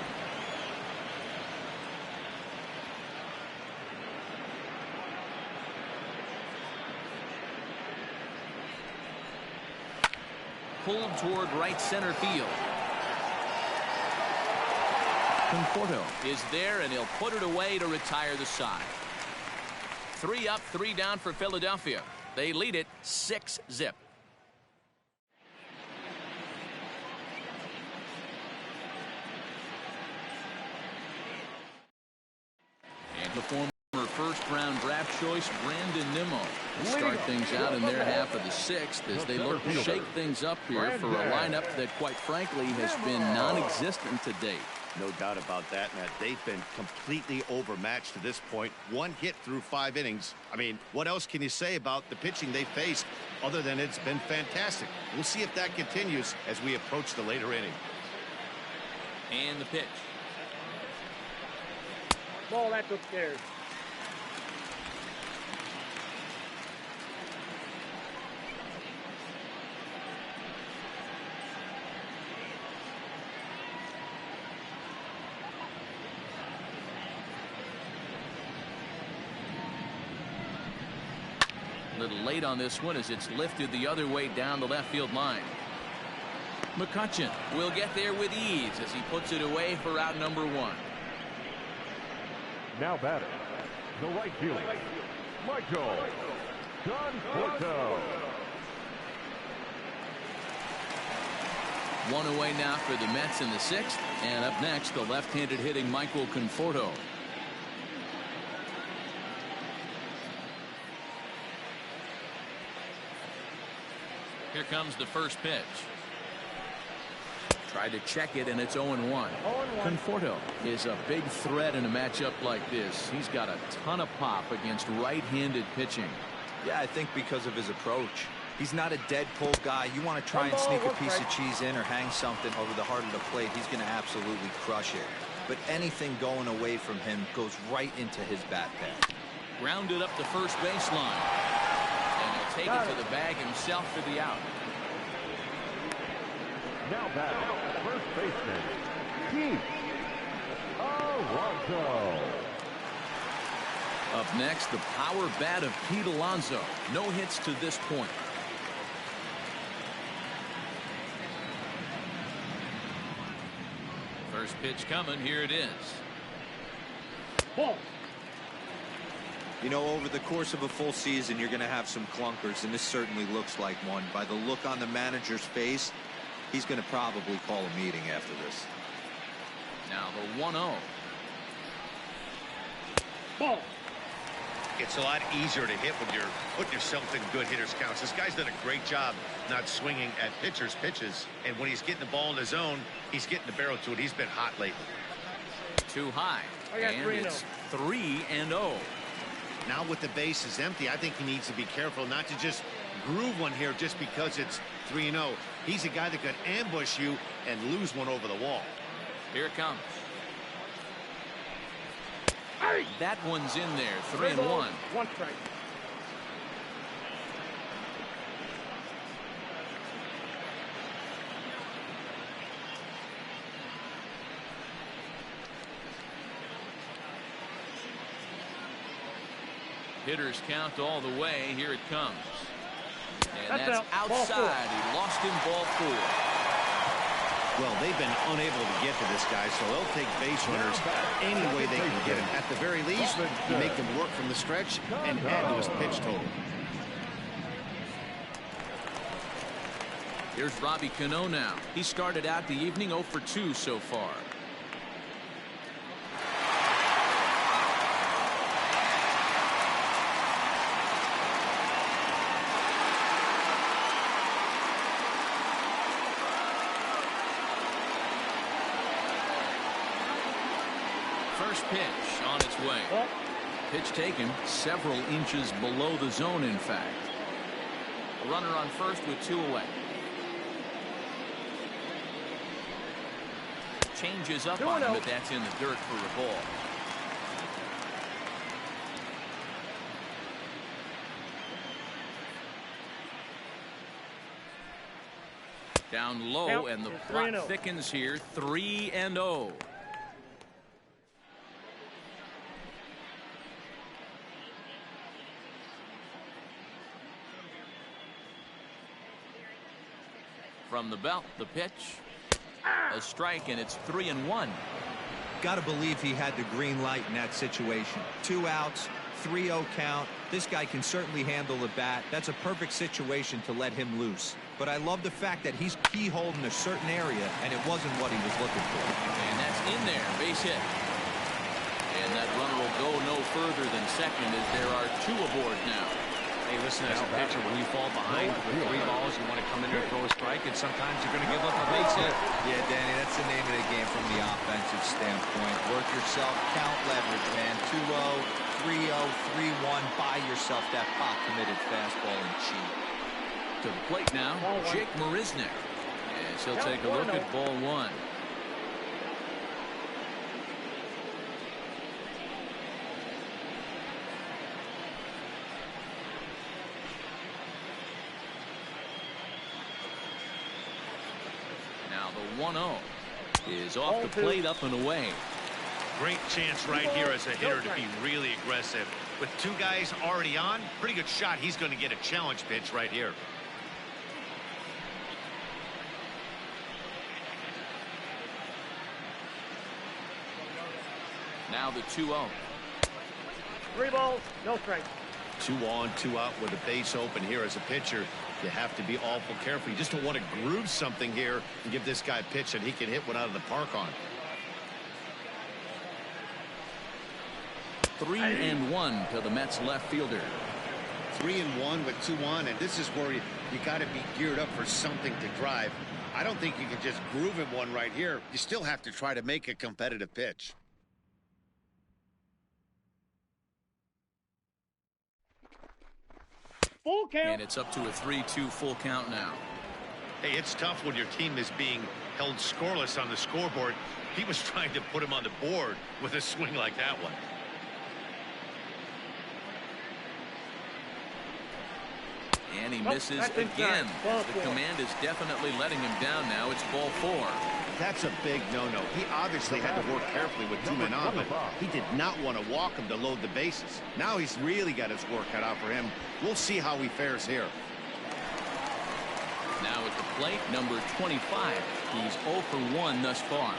Pulled toward right center field. Conforto is there, and he'll put it away to retire the side. 3 up, 3 down for Philadelphia. They lead it 6-0. And the former first-round draft draft choice Brandon Nimmo will start things out in their half of the sixth as they look to shake things up here for a lineup that, quite frankly, has been non-existent to date. No doubt about that, Matt. They've been completely overmatched to this point. One hit through 5 innings. I mean, what else can you say about the pitching they faced other than it's been fantastic? We'll see if that continues as we approach the later inning. And the pitch. Ball, that's upstairs. A little late on this one as it's lifted the other way down the left field line. Mccutcheon will get there with ease as he puts it away for out number 1. Now batting, the right fielder, Conforto. 1 away now for the Mets in the 6th. And up next, the left-handed hitting Michael Conforto. Here comes the first pitch. Tried to check it, and it's 0-1. Conforto is a big threat in a matchup like this. He's got a ton of pop against right-handed pitching. Yeah, I think because of his approach. He's not a dead pull guy. You want to try and sneak a piece of cheese in or hang something over the heart of the plate, he's going to absolutely crush it. But anything going away from him goes right into his bat path. Grounded up the first baseline. And he'll take it to the bag himself for the out. Now batting, first baseman, Alonzo. Up next, the power bat of Pete Alonzo. No hits to this point. First pitch coming. Here it is. Ball. You know, over the course of a full season, you're going to have some clunkers, and this certainly looks like one. By the look on the manager's face, he's going to probably call a meeting after this. Now the 1-0. Ball. It's a lot easier to hit when you're putting yourself in good hitters counts. This guy's done a great job not swinging at pitchers' pitches. And when he's getting the ball in his zone, he's getting the barrel to it. He's been hot lately. Too high. And it's 3-0. Now with the bases empty, I think he needs to be careful not to just groove one here just because it's 3-0. He's a guy that could ambush you and lose one over the wall. Here it comes. That one's in there. 3-1. 1 strike. Hitters count all the way. Here it comes. And That's that's outside. He lost him, ball 4. Well, they've been unable to get to this guy, so they'll take base runners any way they can get him. At the very least, you make them work from the stretch and add to his pitch total. Here's Robbie Cano now. He started out the evening 0 for 2 so far. First pitch on its way. Pitch taken several inches below the zone, in fact. A runner on first with 2 away. Changes up on him, but that's in the dirt for a ball. Down low, and the plot thickens here. 3-0. From the belt, the pitch. A strike, and it's 3-1. Got to believe he had the green light in that situation. 2 outs, 3-0 count. This guy can certainly handle the bat. That's a perfect situation to let him loose. But I love the fact that he's keyholed in a certain area, and it wasn't what he was looking for. And that's in there, base hit. And that runner will go no further than second as there are 2 aboard now. Hey, listen, as a pitcher, when you fall behind with 3 balls, you want to come in there and throw a strike, and sometimes you're going to give up a base hit. Yeah, Danny, that's the name of the game from the offensive standpoint. Work yourself, count leverage, man. 2-0, 3-0, 3-1. Buy yourself that pop committed fastball and cheat. To the plate now, Jake Marisnick. As he'll take a look at ball 1. Now the 1-0 is off the plate, up and away. Great chance right here as a hitter to be really aggressive. With 2 guys already on, pretty good shot. He's going to get a challenge pitch right here. Now the 2-0. 3 balls, no strikes. 2 on, 2 out with a base open here as a pitcher. You have to be awful careful. You just don't want to groove something here and give this guy a pitch that he can hit one out of the park on. 3-1 to the Mets left fielder. 3-1 with 2 on, and this is where you got to be geared up for something to drive. I don't think you can just groove him one right here. You still have to try to make a competitive pitch. Full count. And it's up to a 3-2 full count now. Hey, it's tough when your team is being held scoreless on the scoreboard. He was trying to put him on the board with a swing like that one. And he misses again. The command is definitely letting him down now. It's ball 4. That's a big no-no. He obviously had to work carefully with 2 men on, but he did not want to walk him to load the bases. Now he's really got his work cut out for him. We'll see how he fares here. Now at the plate, number 25. He's 0 for 1 thus far.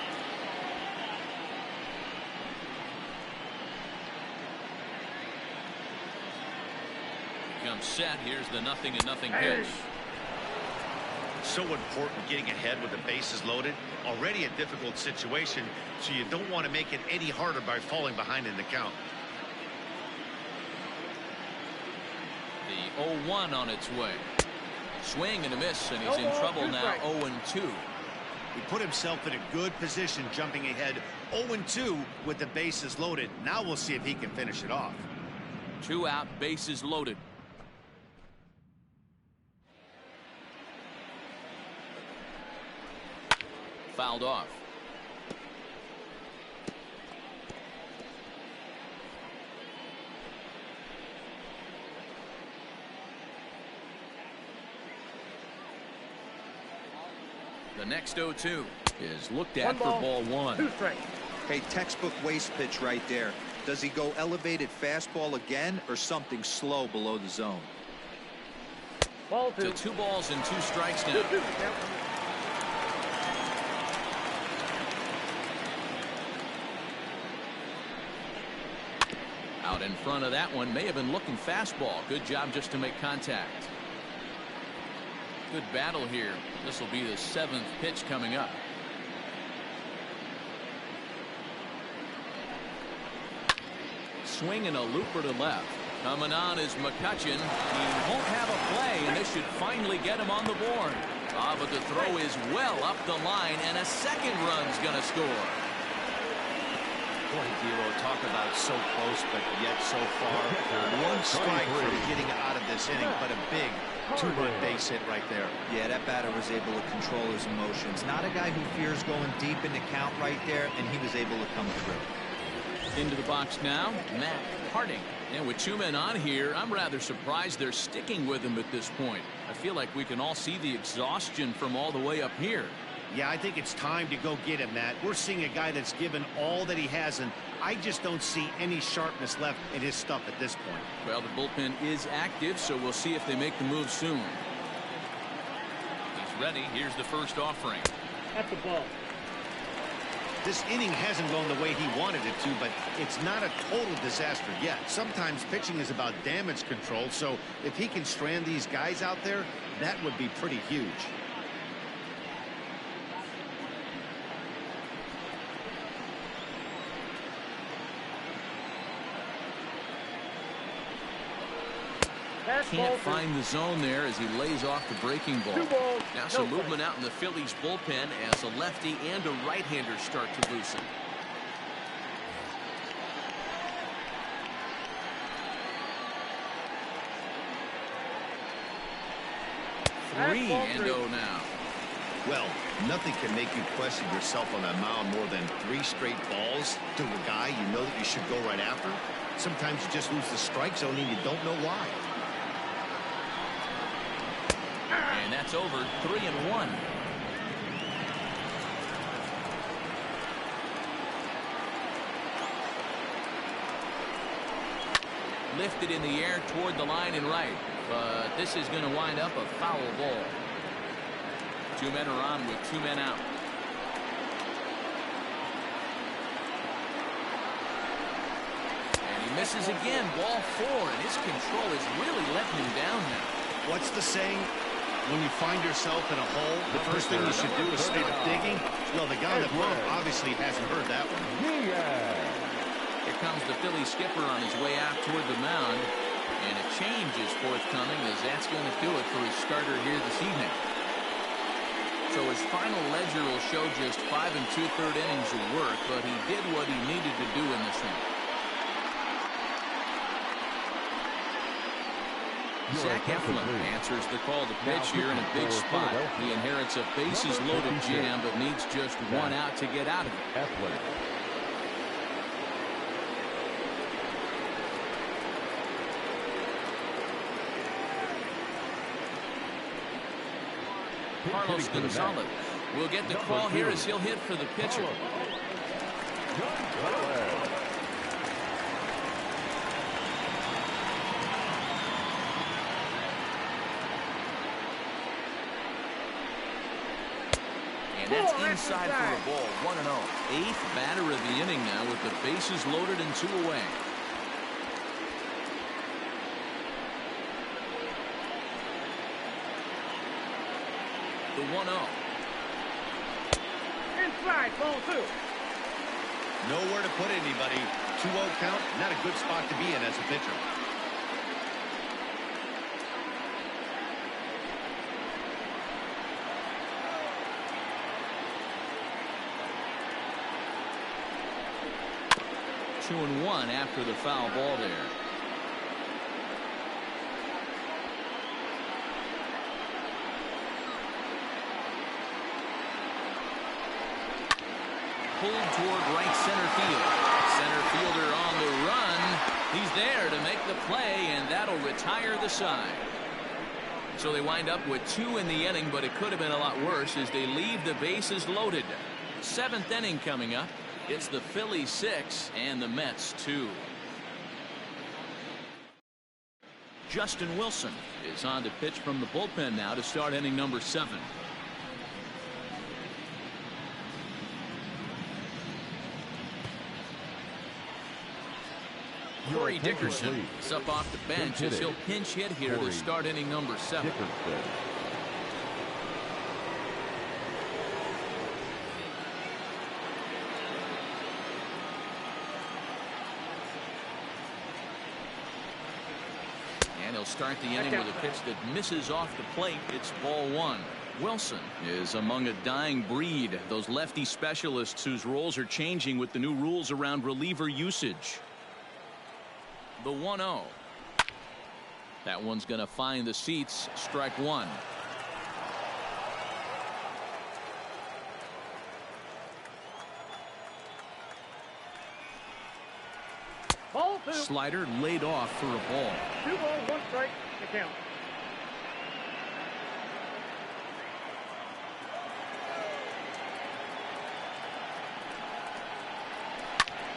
Comes set. Here's the 0-0 pitch. So important getting ahead with the bases loaded. Already a difficult situation, so you don't want to make it any harder by falling behind in the count. The 0-1 on its way. Swing and a miss, and he's in trouble now. 0-2. He put himself in a good position jumping ahead 0-2 with the bases loaded. Now we'll see if he can finish it off. 2 out, bases loaded. Fouled off. The next 0-2 is looked at for ball 1. 2 strikes. Hey, textbook waste pitch right there. Does he go elevated fastball again or something slow below the zone? Ball 2. To 2 balls and 2 strikes now. 2-2. Out in front of that one, may have been looking fastball. Good job just to make contact. Good battle here. This will be the 7th pitch coming up. Swing and a looper to left. Coming on is Mccutcheon. He won't have a play, and this should finally get him on the board. But the throw is well up the line, and a second run's going to score. Boy, D'Lo, talk about so close, but yet so far. 1 strike for getting out of this inning, but a big 2-run base hit right there. Yeah, that batter was able to control his emotions. Not a guy who fears going deep in the count right there, and he was able to come through. Into the box now, Matt Harding. And with 2 men on here, I'm rather surprised they're sticking with him at this point. I feel like we can all see the exhaustion from all the way up here. Yeah, I think it's time to go get him, Matt. We're seeing a guy that's given all that he has, and I just don't see any sharpness left in his stuff at this point. Well, the bullpen is active, so we'll see if they make the move soon. He's ready. Here's the first offering. At the ball. This inning hasn't gone the way he wanted it to, but it's not a total disaster yet. Sometimes pitching is about damage control, so if he can strand these guys out there, that would be pretty huge. can't find the zone there as he lays off the breaking ball. 2 balls. Now No some strikes. movement out in the Phillies bullpen as a lefty and a right-hander start to loosen. That's ball 3-0 now. Well, nothing can make you question yourself on that mound more than 3 straight balls to a guy you know that you should go right after. Sometimes you just lose the strike zone and you don't know why. And that's over. 3-1. Lifted in the air toward the line and right, but this is going to wind up a foul ball. 2 men are on with 2 men out. And he misses again. Ball 4, and his control is really letting him down now. What's the saying? When you find yourself in a hole, the first thing you should do is start digging. Well, the guy on the bump obviously hasn't heard that one. Here comes the Philly skipper on his way out toward the mound. And a change is forthcoming as that's going to do it for his starter here this evening. So his final ledger will show just 5 2/3 innings of work, but he did what he needed to do in this one. Zach Eflin answers the call to pitch here in a big spot. He inherits a bases-loaded jam, but needs just 1 out to get out of it. Carlos Gonzalez will get the call here as he'll hit for the pitcher. And that's inside for a ball. 1-0. 8th batter of the inning now with the bases loaded and 2 away. The 1-0. Inside, ball 2. Nowhere to put anybody. 2-0 count, not a good spot to be in as a pitcher. Two and 1 after the foul ball there. Pulled toward right center field. Center fielder on the run. He's there to make the play, and that'll retire the side. So they wind up with 2 in the inning, but it could have been a lot worse as they leave the bases loaded. 7th inning coming up. It's the Phillies 6 and the Mets 2. Justin Wilson is on to pitch from the bullpen now to start inning number 7. Corey Dickerson is up off the bench as he'll pinch hit here to start inning number 7. And he'll start the inning with a pitch that misses off the plate. It's ball 1. Wilson is among a dying breed, those lefty specialists whose roles are changing with the new rules around reliever usage. The 1-0. That one's going to find the seats. Strike 1. Ball 2. Slider laid off for a ball. 2 balls, 1 strike. The count.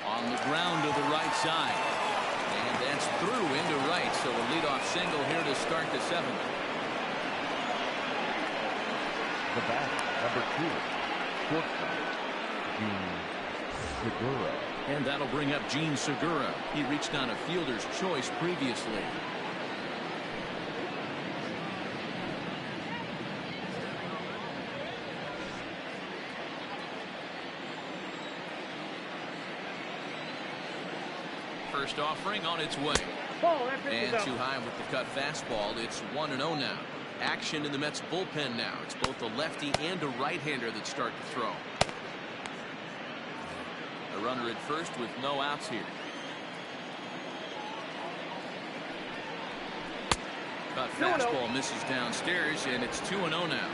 On the ground to the right side. And that's through into right. So a leadoff single here to start the 7th. The bat, number 2, shortstop, Gene Segura. And that'll bring up Gene Segura. He reached on a fielder's choice previously. First offering on its way. Ball, that pitch is And out. too high with the cut fastball. It's 1-0 now. Action in the Mets bullpen now. It's both a lefty and a right-hander that start to throw. A runner at first with no outs here. Cut fastball misses downstairs, and it's 2-0 now.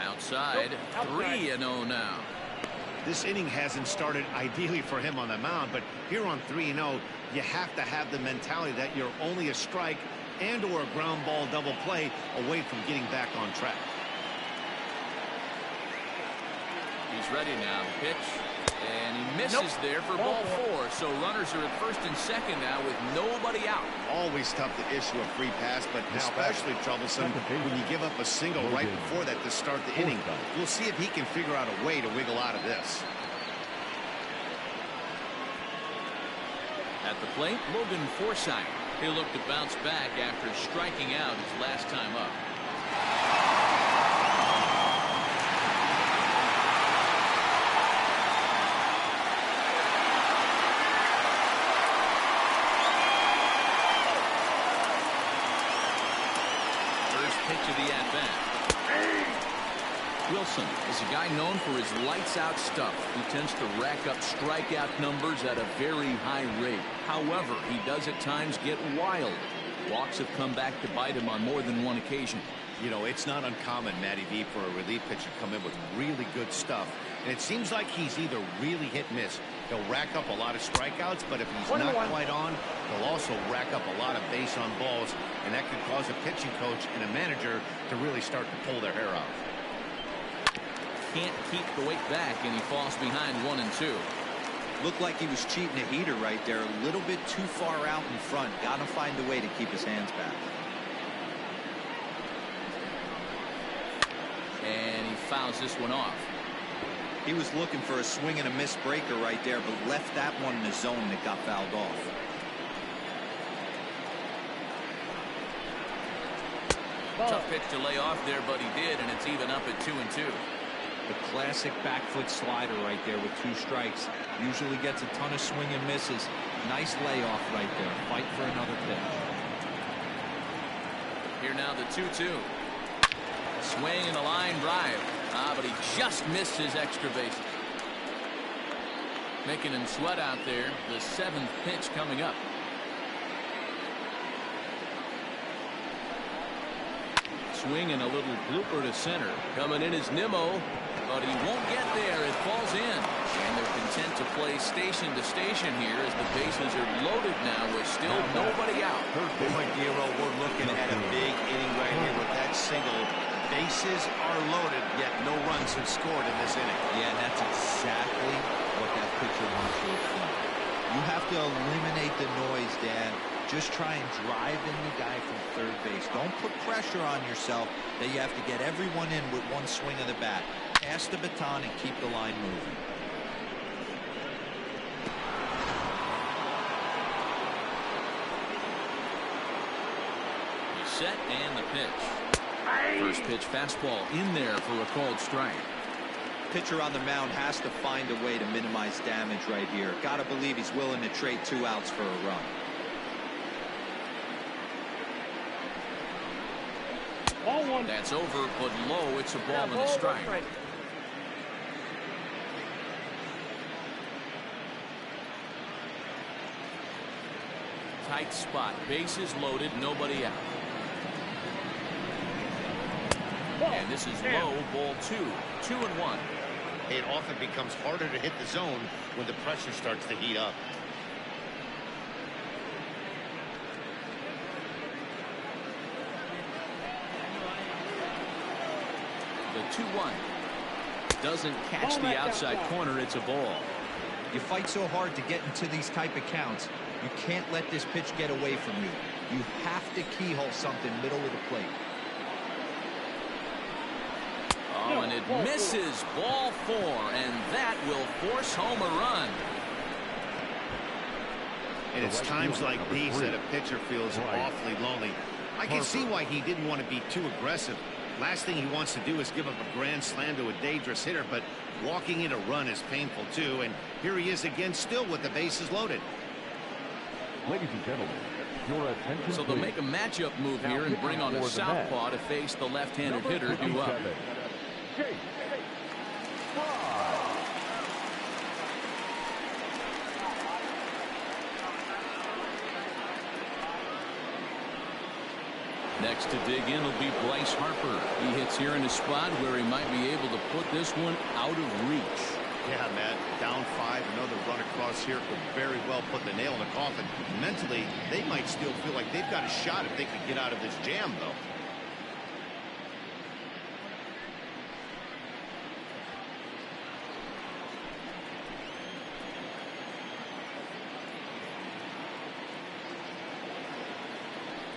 Outside, 3-0 now. This inning hasn't started ideally for him on the mound, but here on 3-0, you have to have the mentality that you're only a strike and or a ground ball double play away from getting back on track. He's ready now. The pitch, and he misses there for ball 4. So runners are at first and second now with nobody out. Always tough to issue a free pass, but especially troublesome when you give up a single right before that to start the inning. We'll see if he can figure out a way to wiggle out of this. At the plate, Logan Forsythe. He'll look to bounce back after striking out his last time up. First pitch of the at-bat. Wilson is a guy known for his lights-out stuff. He tends to rack up strikeout numbers at a very high rate. However, he does at times get wild. Walks have come back to bite him on more than one occasion. You know, it's not uncommon, Matty V, for a relief pitcher to come in with really good stuff. And it seems like he's either really hit-miss. He'll rack up a lot of strikeouts, but if he's not quite on, he'll also rack up a lot of base on balls. And that could cause a pitching coach and a manager to really start to pull their hair out. Can't keep the weight back, and he falls behind 1-2. Looked like he was cheating a heater right there. A little bit too far out in front. Got to find a way to keep his hands back. And he fouls this one off. He was looking for a swing and a miss breaker right there, but left that one in the zone that got fouled off. Tough pitch to lay off there, but he did, and it's even up at 2-2. The classic back foot slider right there with 2 strikes. Usually gets a ton of swing and misses. Nice layoff right there. Fight for another pitch. Here now the 2-2. Swing and a line drive. But he just missed his extra bases. Making him sweat out there. The 7th pitch coming up. Swing and a little blooper to center. Coming in is Nimmo, but he won't get there. It falls in. And they're content to play station to station here as the bases are loaded now with still nobody out. Boy, Giro, we're looking at a big inning right here with that single. Bases are loaded, yet no runs have scored in this inning. Yeah, and that's exactly what that pitcher wants to achieve. You have to eliminate the noise, Dan. Just try and drive in the guy from third base. Don't put pressure on yourself that you have to get everyone in with one swing of the bat. Pass the baton and keep the line moving. He's set and the pitch. First pitch fastball in there for a called strike. Pitcher on the mound has to find a way to minimize damage right here. Gotta believe he's willing to trade 2 outs for a run. Ball 1. That's over, but low. It's a ball and a strike. Tight spot. Bases loaded. Nobody out. And this is low. Ball 2. 2-1. It often becomes harder to hit the zone when the pressure starts to heat up. The 2-1 doesn't catch the outside corner. It's a ball. You fight so hard to get into these type of counts. You can't let this pitch get away from you. You have to keyhole something middle of the plate. Oh, and it misses. Ball 4, and that will force home a run. And it's times like these that a pitcher feels awfully lonely. I can see why he didn't want to be too aggressive. Last thing he wants to do is give up a grand slam to a dangerous hitter, but walking in a run is painful too. And here he is again, still with the bases loaded. Ladies and gentlemen, your attention. So they'll make a matchup move here and bring on a southpaw to face the left-handed hitter due up. Next to dig in will be Bryce Harper. He hits here in a spot where he might be able to put this one out of reach. Yeah, Matt, down 5, another run across here could very well put the nail in the coffin. Mentally, they might still feel like they've got a shot if they could get out of this jam, though.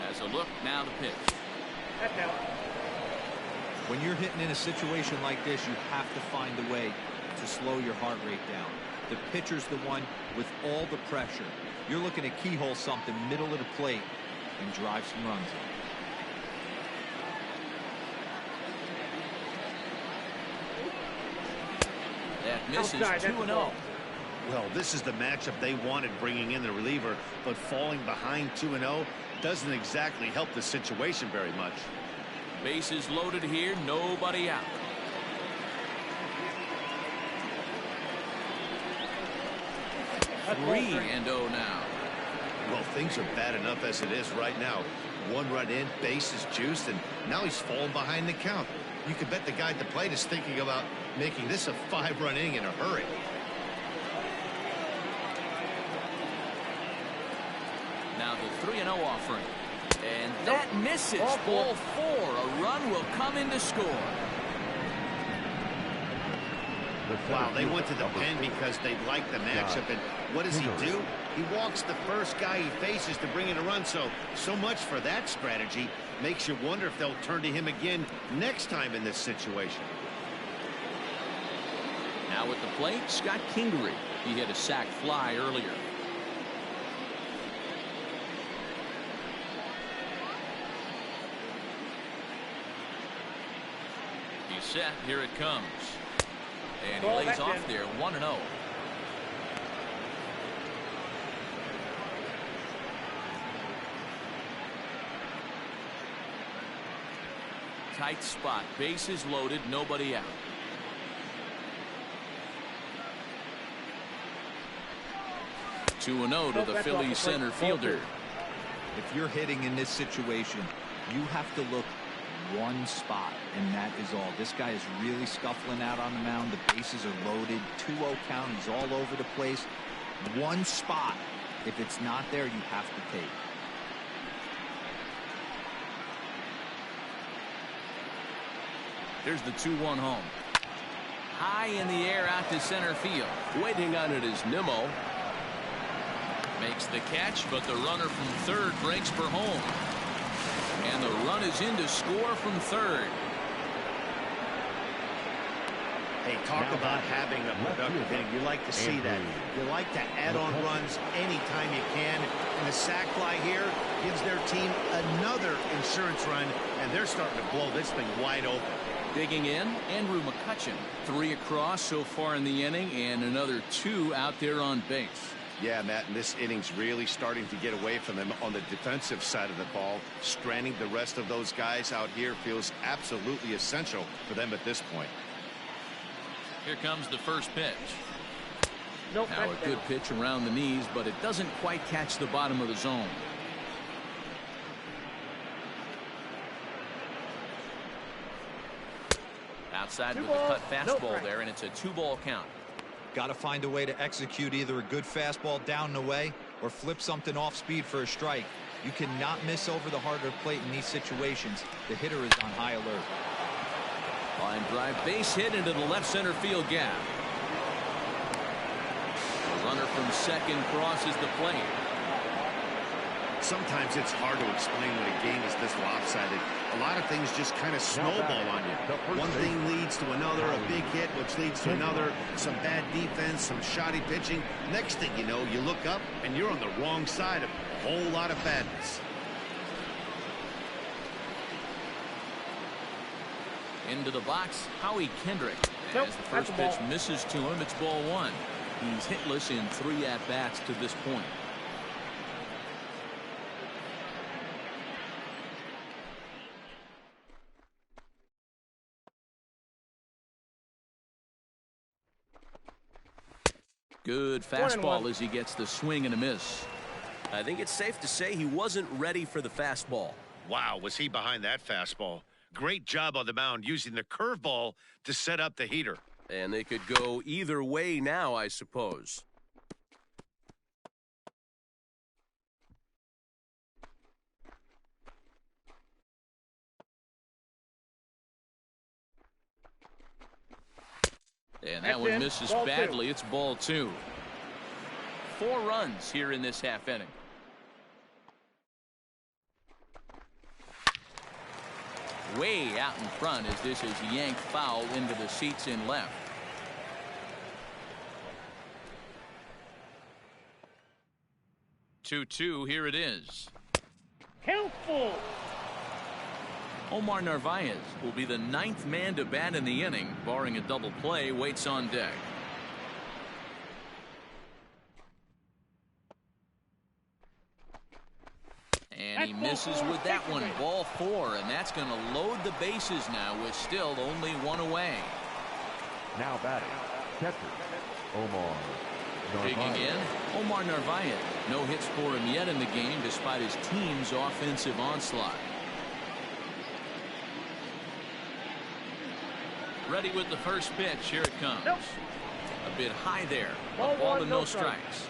As a look, now the pitch. That counts. When you're hitting in a situation like this, you have to find a way to slow your heart rate down. The pitcher's the one with all the pressure. You're looking to keyhole something middle of the plate and drive some runs in. That misses. Outside, that's 2-0. Well, this is the matchup they wanted, bringing in the reliever, but falling behind 2-0 doesn't exactly help the situation very much. Bases loaded here, nobody out. That's 3-0 now. Well, things are bad enough as it is right now. 1 run in, bases juiced, and now he's falling behind the count. You could bet the guy at the plate is thinking about making this a 5-run inning in a hurry. Now the 3-0 offering. And that misses. Ball 4. A run will come in to score. Wow, they went to the pen because they like the matchup. And what does he do? He walks the first guy he faces to bring in a run. So much for that strategy. Makes you wonder if they'll turn to him again next time in this situation. Now at the plate, Scott Kingery. He hit a sac fly earlier. He's set. Here it comes. And he lays off there, 1-0. Tight spot. Bases loaded. Nobody out. Two and 0 to the Phillies center fielder. If you're hitting in this situation, you have to look one spot, and that is all. This guy is really scuffling out on the mound. The bases are loaded. 2-0 count. He's all over the place. One spot. If it's not there, you have to take. There's the 2-1 home. High in the air out to center field. Waiting on it is Nimmo. Makes the catch, but the runner from third breaks for home. And the run is in to score from third. Hey, talk about having a productive inning. You like to see that. You like to add on runs anytime you can. And the sac fly here gives their team another insurance run, and they're starting to blow this thing wide open. Digging in, Andrew Mccutcheon. 3 across so far in the inning, and another 2 out there on base. Yeah, Matt, and this inning's really starting to get away from them on the defensive side of the ball. Stranding the rest of those guys out here feels absolutely essential for them at this point. Here comes the first pitch. Nope, Now a good pitch around the knees, but it doesn't quite catch the bottom of the zone. Outside with the cut fastball there, and it's a 2-ball count. Got to find a way to execute either a good fastball down and away or flip something off speed for a strike. You cannot miss over the harder plate in these situations. The hitter is on high alert. Line drive, base hit into the left center field gap. The runner from second crosses the plate. Sometimes it's hard to explain when a game is this lopsided. A lot of things just kind of snowball on you. One thing leads to another, a big hit, which leads to another, some bad defense, some shoddy pitching. Next thing you know, you look up and you're on the wrong side of a whole lot of badness. Into the box, Howie Kendrick. Nope, As the first that's pitch a ball. misses to him, it's ball one. He's hitless in 3 at-bats to this point. Good fastball as he gets the swing and a miss. I think it's safe to say he wasn't ready for the fastball. Wow, was he behind that fastball? Great job on the mound using the curveball to set up the heater. And they could go either way now, I suppose. And that one misses badly. It's ball 2. 4 runs here in this half inning. Way out in front as this is yanked foul into the seats in left. Two, here it is. Helpful. Omar Narvaez will be the 9th man to bat in the inning, barring a double play, waits on deck. And he misses with that one, ball 4, and that's going to load the bases now with still only 1 away. Now batting, catcher, Omar Digging Narvaez. in, Omar Narvaez. No hits for him yet in the game despite his team's offensive onslaught. Ready with the first pitch. Here it comes. Nope. A bit high there. Ball A ball one, and no no strikes. strikes.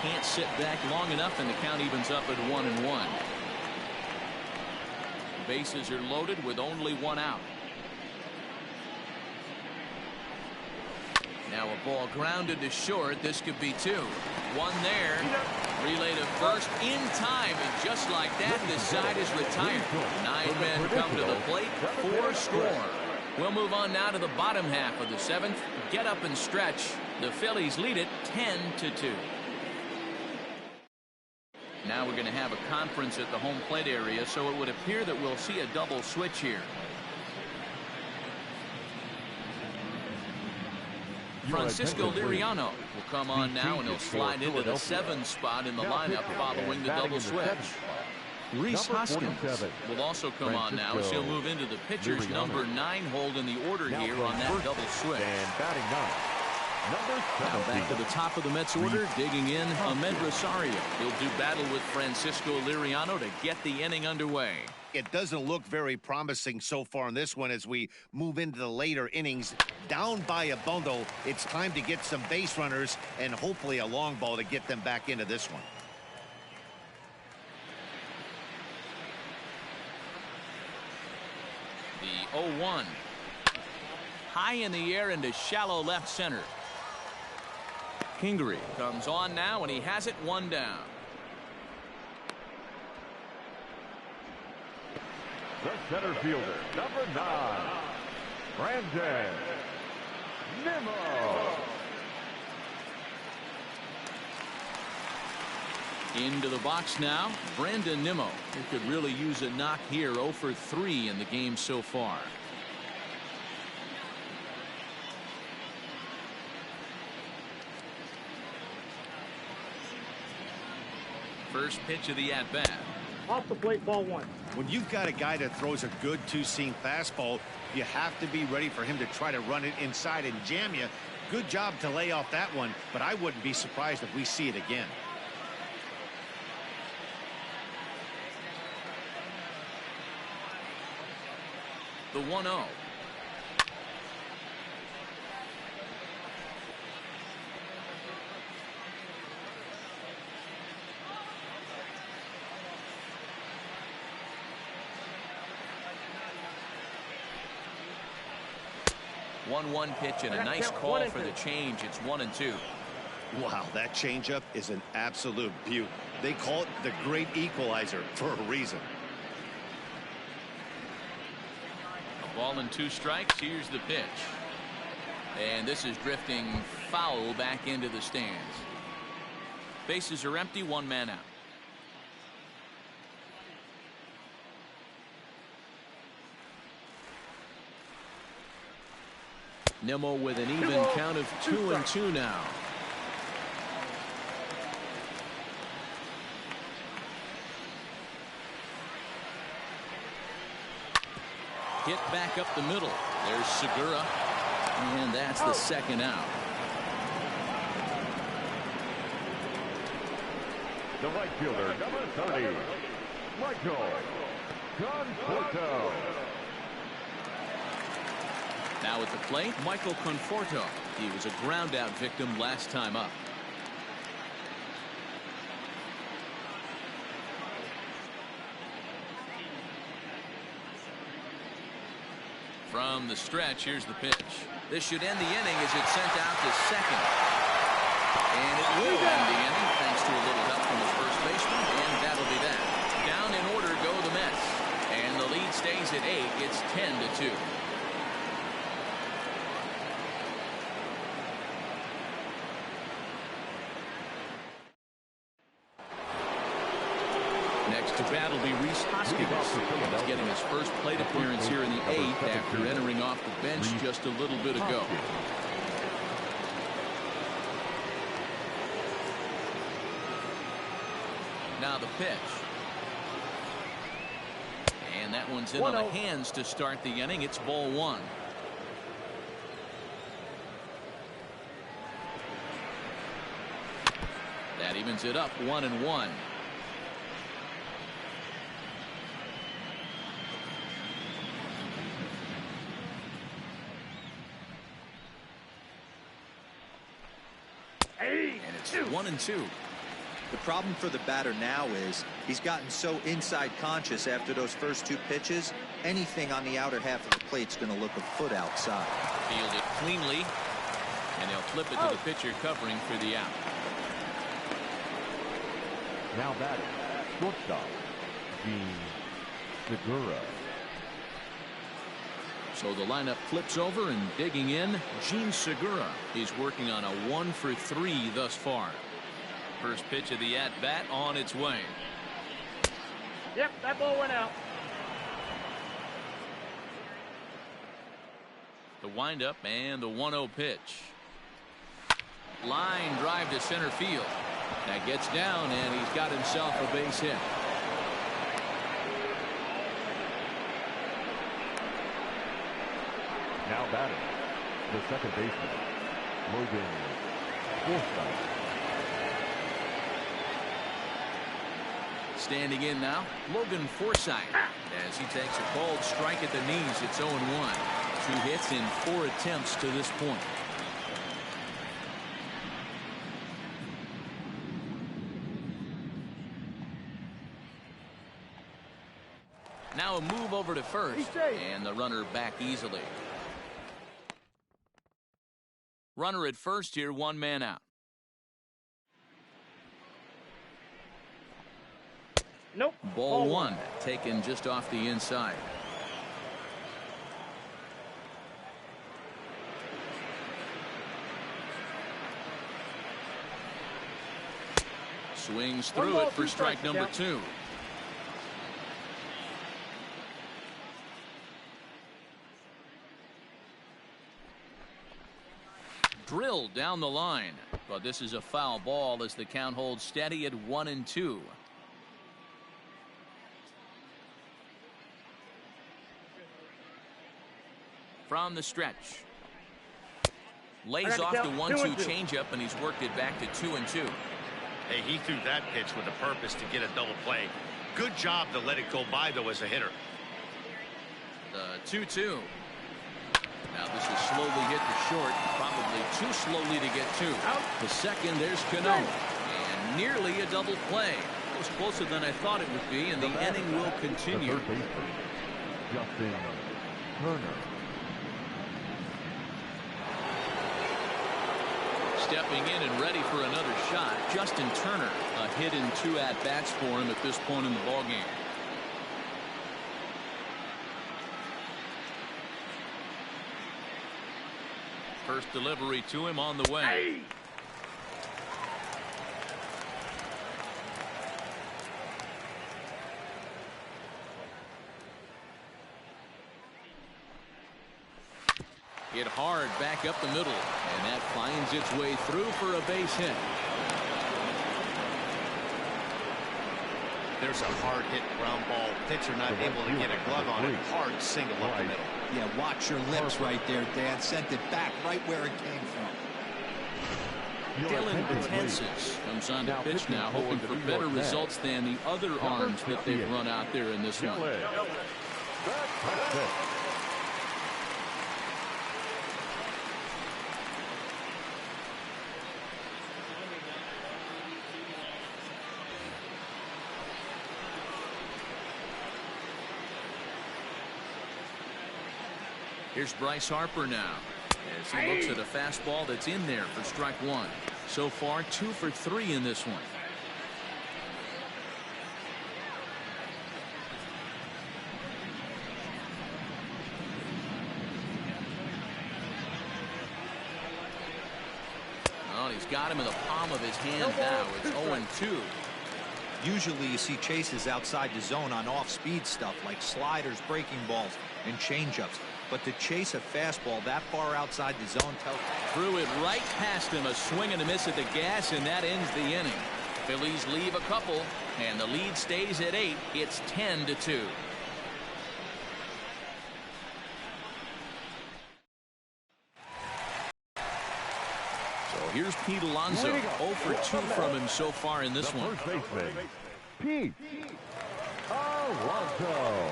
Can't sit back long enough, and the count evens up at 1-1. Bases are loaded with only 1 out. Now a ball grounded to short. This could be 2. 1 there. Relay to first in time, and just like that, the side is retired. 9 men come to the plate. 4 score. We'll move on now to the bottom half of the 7th. Get up and stretch. The Phillies lead it 10-2. Now we're going to have a conference at the home plate area, so it would appear that we'll see a double switch here. Francisco Liriano will come on now, and he'll slide into the 7th spot in the lineup following the double switch. Reese Hoskins will also come on now as he'll move into the pitcher's number 9 hold in the order here on that double switch. And batting 9, number 17. Now back to the top of the Mets order, digging in Ahmed Rosario. He'll do battle with Francisco Liriano to get the inning underway. It doesn't look very promising so far in this one as we move into the later innings. Down by a bundle, it's time to get some base runners and hopefully a long ball to get them back into this one. The 0-1. High in the air into shallow left center. Kingery comes on now, and he has it 1 down. The center fielder, number 9, Brandon Nimmo. Into the box now, Brandon Nimmo. He could really use a knock here. 0 for 3 in the game so far. First pitch of the at-bat. Off the plate, ball 1. When you've got a guy that throws a good 2-seam fastball, you have to be ready for him to try to run it inside and jam you. Good job to lay off that one, but I wouldn't be surprised if we see it again. The 1-0. One pitch and a nice call for the change. It's 1-2. Wow, that changeup is an absolute beaut. They call it the great equalizer for a reason. A ball and 2 strikes. Here's the pitch. And this is drifting foul back into the stands. Bases are empty, one man out. Nimmo with an even count of 2-2 now. Hit back up the middle. There's Segura. And that's the second out. The right fielder, number 30, Conforto. Now at the plate, Michael Conforto. He was a ground out victim last time up. From the stretch, here's the pitch. This should end the inning as it's sent out to second. And it will end the inning thanks to a little help from his first baseman, and that'll be that. Down in order go the Mets. And the lead stays at 8. It's 10-2. Next to bat will be Rhys Hoskins. He's getting his first plate appearance here in the 8th after entering off the bench just a little bit ago. Now the pitch. And that one's in on the hands to start the inning. It's ball 1. That evens it up 1-1. And it's 1-2. The problem for the batter now is he's gotten so inside conscious after those first 2 pitches. Anything on the outer half of the plate's going to look a foot outside. Field it cleanly, and they'll flip it to the pitcher covering for the out. Now batting, shortstop, Segura. So the lineup flips over, and digging in, Jean Segura. He's working on a 1-for-3 thus far. First pitch of the at-bat on its way. Yep, that ball went out. The windup and the 1-0 pitch. Line drive to center field. That gets down, and he's got himself a base hit. Now batting, the second baseman, Logan Forsythe. Standing in now, Logan Forsythe. As he takes a called strike at the knees, it's 0-1. 2 hits in 4 attempts to this point. Now a move over to first, and the runner back easily. Runner at first here, 1 man out. Nope. Ball 1, taken just off the inside. Swings through it for strike number 2. Drilled down the line, but this is a foul ball as the count holds steady at 1-2. From the stretch. Lays off the 1-2 changeup, and he's worked it back to 2-2. Hey, he threw that pitch with a purpose to get a double play. Good job to let it go by, though, as a hitter. The 2-2. Now this is slowly hit to short, probably too slowly to get to. The second, there's Cano. And nearly a double play. It was closer than I thought it would be, and the inning will continue. The third baseman, Justin Turner. Stepping in and ready for another shot, Justin Turner. A hit in 2 at-bats for him at this point in the ballgame. First delivery to him on the way. Hit hard back up the middle, and that finds its way through for a base hit. There's a hard hit ground ball. Pitcher not able to get a glove on it. Hard single up the middle. Yeah, watch your lips right there, Dan. Sent it back right where it came from. Dylan Betances comes on to pitch now, hoping for better results than the other arms that they've run out there in this one. Here's Bryce Harper now as he looks at a fastball that's in there for strike one. So far 2 for 3 in this one. Oh, he's got him in the palm of his hand now. It's 0-2. Usually you see chases outside the zone on off-speed stuff like sliders, breaking balls, and changeups. But to chase a fastball that far outside the zone tells... Threw it right past him, a swing and a miss at the gas, and that ends the inning. Phillies leave a couple, and the lead stays at 8. It's 10-2. So here's Pete Alonzo. 0 for 2 from him so far in this one. First baseman, Pete Alonzo.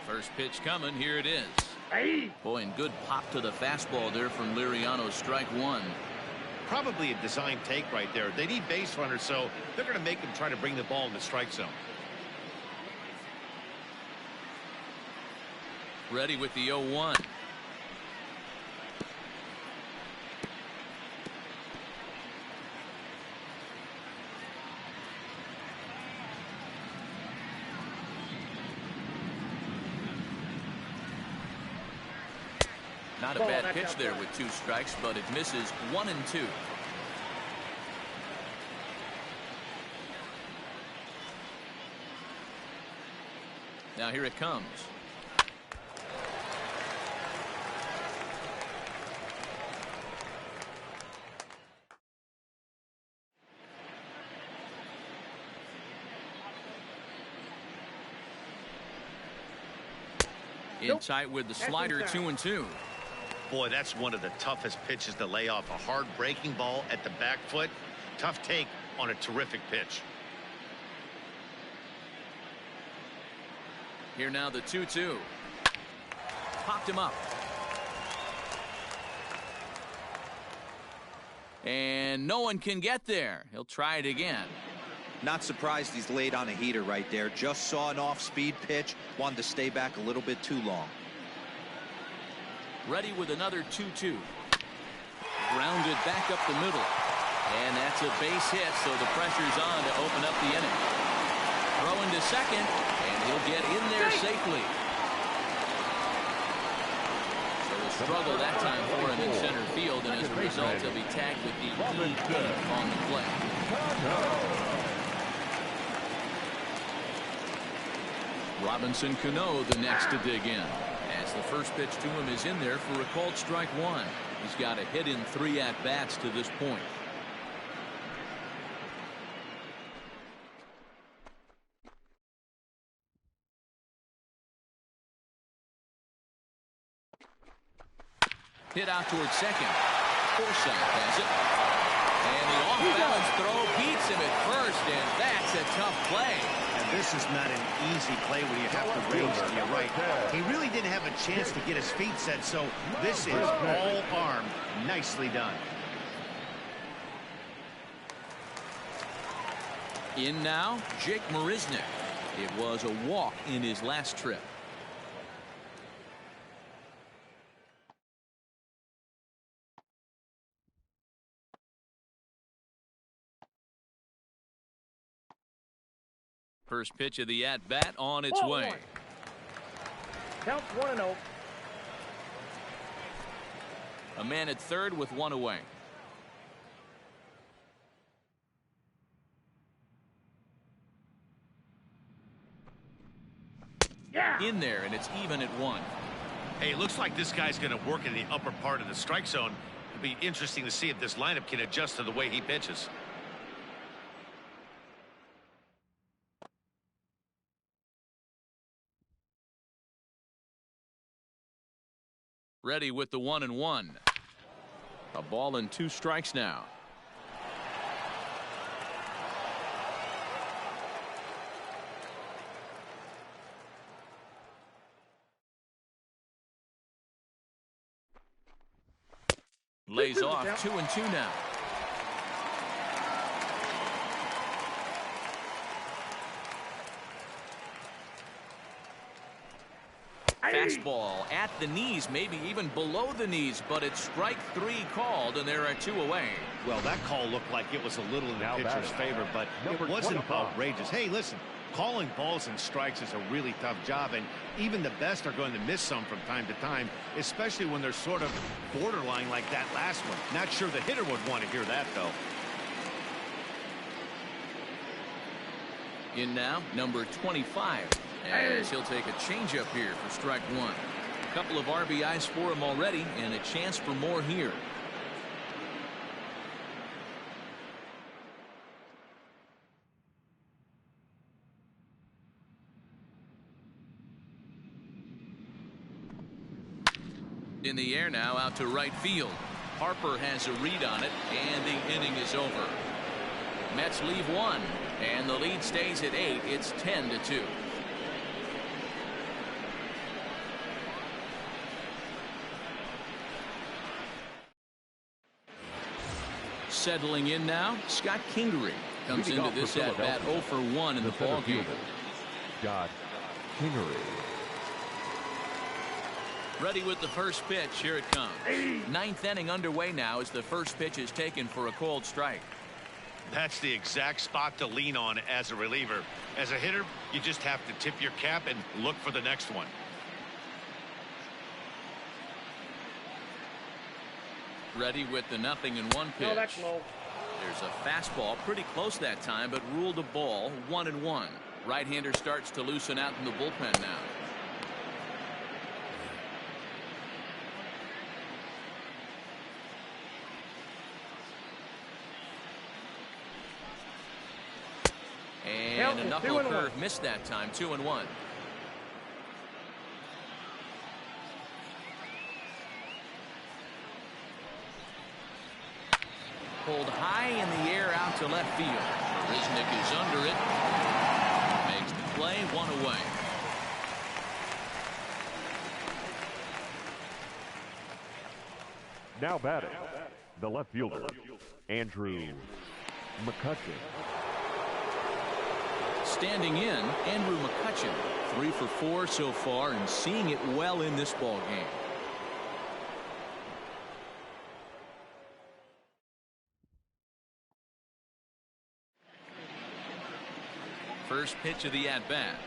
First pitch coming. Here it is. Boy, and good pop to the fastball there from Liriano. Strike one. Probably a design take right there. They need base runners, so they're going to make them try to bring the ball in the strike zone. Ready with the 0-1. Not a bad pitch there with 2 strikes, but it misses 1 and 2. Now here it comes. In tight with the slider, 2-2. Boy, that's one of the toughest pitches to lay off. A hard breaking ball at the back foot. Tough take on a terrific pitch. Here now the 2-2. Popped him up. And no one can get there. He'll try it again. Not surprised he's laid on a heater right there. Just saw an off-speed pitch. Wanted to stay back a little bit too long. Ready with another 2-2. Grounded back up the middle. And that's a base hit, so the pressure's on to open up the inning. Throwing to second, and he'll get in there safely. So a struggle that time for him in center field, and as a result, he'll be tagged with the lead on the play. Robinson Cano the next to dig in. As the first pitch to him is in there for a called strike one. He's got a hit in 3 at-bats to this point. Hit out towards second. Forsythe has it. And the off-balance throw beats him at first, and that's a tough play. And this is not an easy play when you have to range to your right. He really didn't have a chance to get his feet set, so this is all arm. Nicely done. In now, Jake Marisnick. It was a walk in his last trip. First pitch of the at-bat on its way. Counts 1-0. A man at third with one away. in there, and it's even at 1. Hey, it looks like this guy's going to work in the upper part of the strike zone. It'll be interesting to see if this lineup can adjust to the way he pitches. Ready with the 1-1. A ball and 2 strikes now. Lays off 2-2 now. Fastball at the knees, maybe even below the knees, but it's strike 3 called, and there are 2 away. Well, that call looked like it was a little in the pitcher's favor, but it wasn't outrageous. Hey, listen, calling balls and strikes is a really tough job, and even the best are going to miss some from time to time, especially when they're sort of borderline like that last one. Not sure the hitter would want to hear that, though. In now, number 25. As he'll take a changeup here for strike 1. A couple of RBIs for him already, and a chance for more here. In the air now, out to right field. Harper has a read on it, and the inning is over. Mets leave 1, and the lead stays at 8. It's 10-2. Settling in now, Scott Kingery comes into this at bat 0 for 1 in the ball game. Scott Kingery. Ready with the first pitch. Here it comes. 9th inning underway now as the first pitch is taken for a called strike. That's the exact spot to lean on as a reliever. As a hitter, you just have to tip your cap and look for the next one. Ready with the 0-1 pitch. No, that's low. There's a fastball pretty close that time, but ruled a ball. 1-1. Right-hander starts to loosen out in the bullpen now. And a knuckle curve missed that time. 2-1. Pulled high in the air out to left field. Marisnick is under it. Makes the play. 1 away. Now batting, the left fielder, Andrew Mccutcheon. Standing in, Andrew Mccutcheon, 3 for 4 so far and seeing it well in this ball game. First pitch of the at-bat.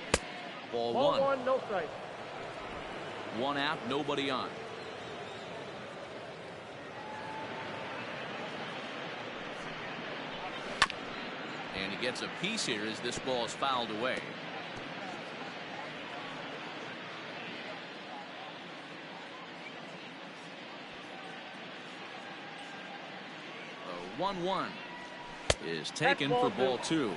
Ball 1. No strike. 1 out, nobody on. And he gets a piece here as this ball is fouled away. The 1-1 is taken for ball 2.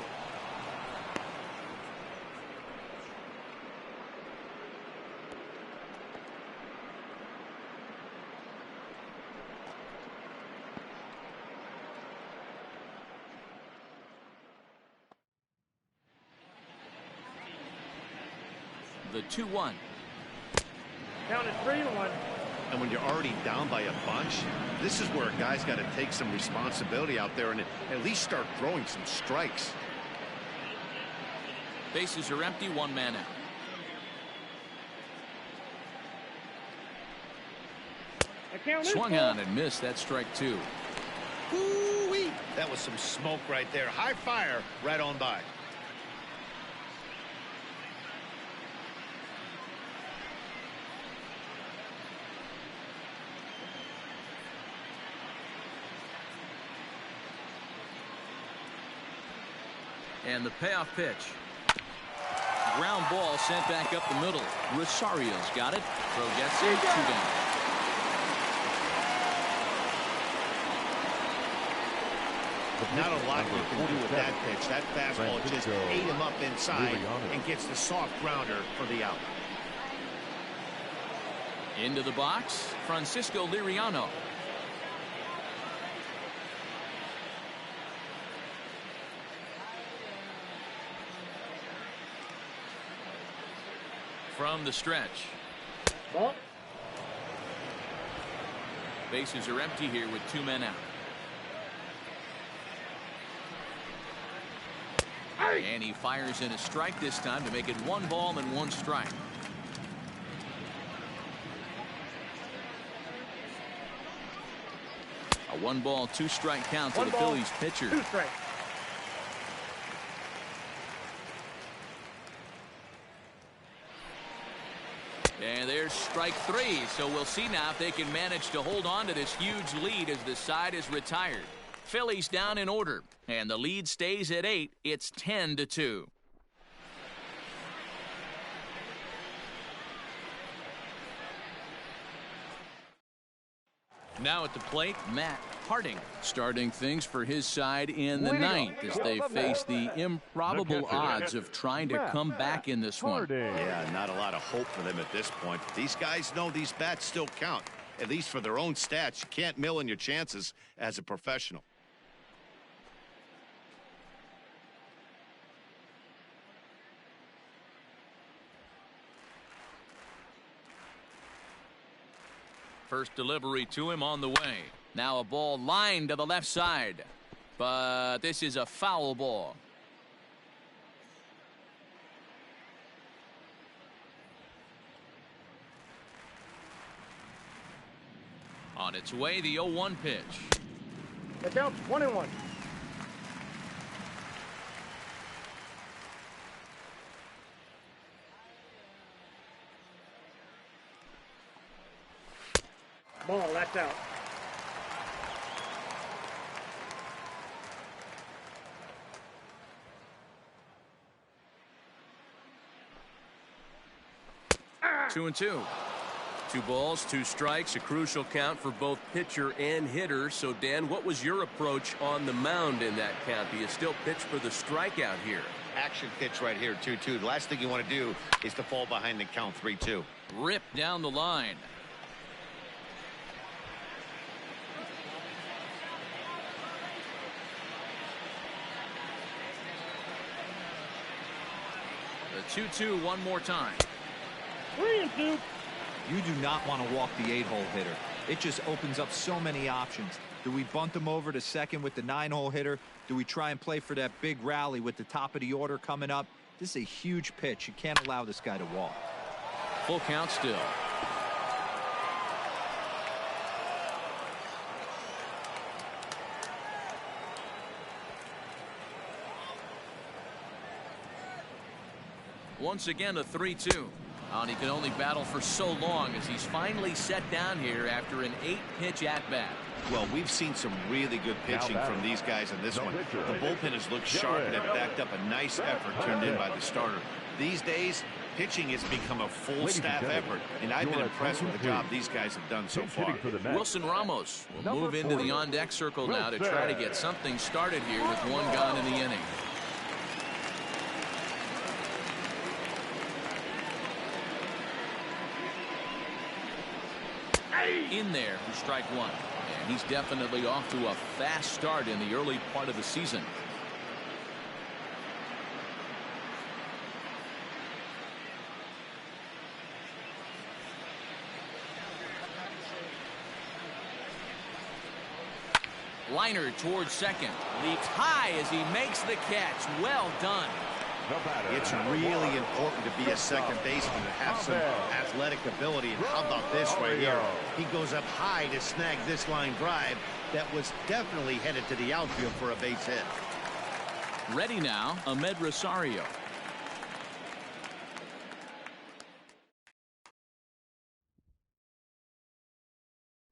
The 2-1. Count is 3-1. And when you're already down by a bunch, this is where a guy's got to take some responsibility out there and at least start throwing some strikes. Bases are empty. 1 man out. Swung on and missed. That strike 2. Woo-wee. That was some smoke right there. High fire right on by. And the payoff pitch. ground ball sent back up the middle. Rosario's got it. Throw gets it. 2 down. Not a lot you can do with that pitch. That fastball just ate him up inside and gets the soft grounder for the out. Into the box, Francisco Liriano. From the stretch. Ball. Bases are empty here with 2 men out. And he fires in a strike this time to make it 1 ball and 1 strike. A 1 ball, 2 strike count to the Phillies pitcher. 2 strikes. And there's strike 3. So we'll see now if they can manage to hold on to this huge lead as the side is retired. Phillies down in order, and the lead stays at 8. It's 10-2. Now at the plate, Matt Harding starting things for his side in the 9th as they face the improbable odds of trying to come back in this one. Yeah, not a lot of hope for them at this point. These guys know these bats still count, at least for their own stats. You can't mill in your chances as a professional. First delivery to him on the way. Now a ball lined to the left side. But this is a foul ball. On its way, the 0-1 pitch. The count 1-1. Ball, that's out. Ah! 2-2. 2 balls, 2 strikes, a crucial count for both pitcher and hitter. So, Dan, what was your approach on the mound in that count? Do you still pitch for the strikeout here? Action pitch right here, 2-2. The last thing you want to do is to fall behind the count 3-2. Rip down the line. The 2-2 one more time. 3-2. You do not want to walk the 8-hole hitter. It just opens up so many options. Do we bunt him over to second with the 9-hole hitter? Do we try and play for that big rally with the top of the order coming up? This is a huge pitch. You can't allow this guy to walk. Full count still. Once again, a 3-2. And he can only battle for so long as he's finally set down here after an 8-pitch at-bat. Well, we've seen some really good pitching from these guys in this one. The bullpen has looked sharp and have backed up a nice effort turned in by the starter. These days, pitching has become a full staff effort, and I've been impressed with the job these guys have done so far. Wilson Ramos will move into the on-deck circle now to try to get something started here with 1 gone in the inning. In there for strike 1. And he's definitely off to a fast start in the early part of the season. Liner towards second. Leaps high as he makes the catch. Well done. It's really important to be a second baseman to have some athletic ability. And how about this right here? He goes up high to snag this line drive that was definitely headed to the outfield for a base hit. Ready now, Ahmed Rosario.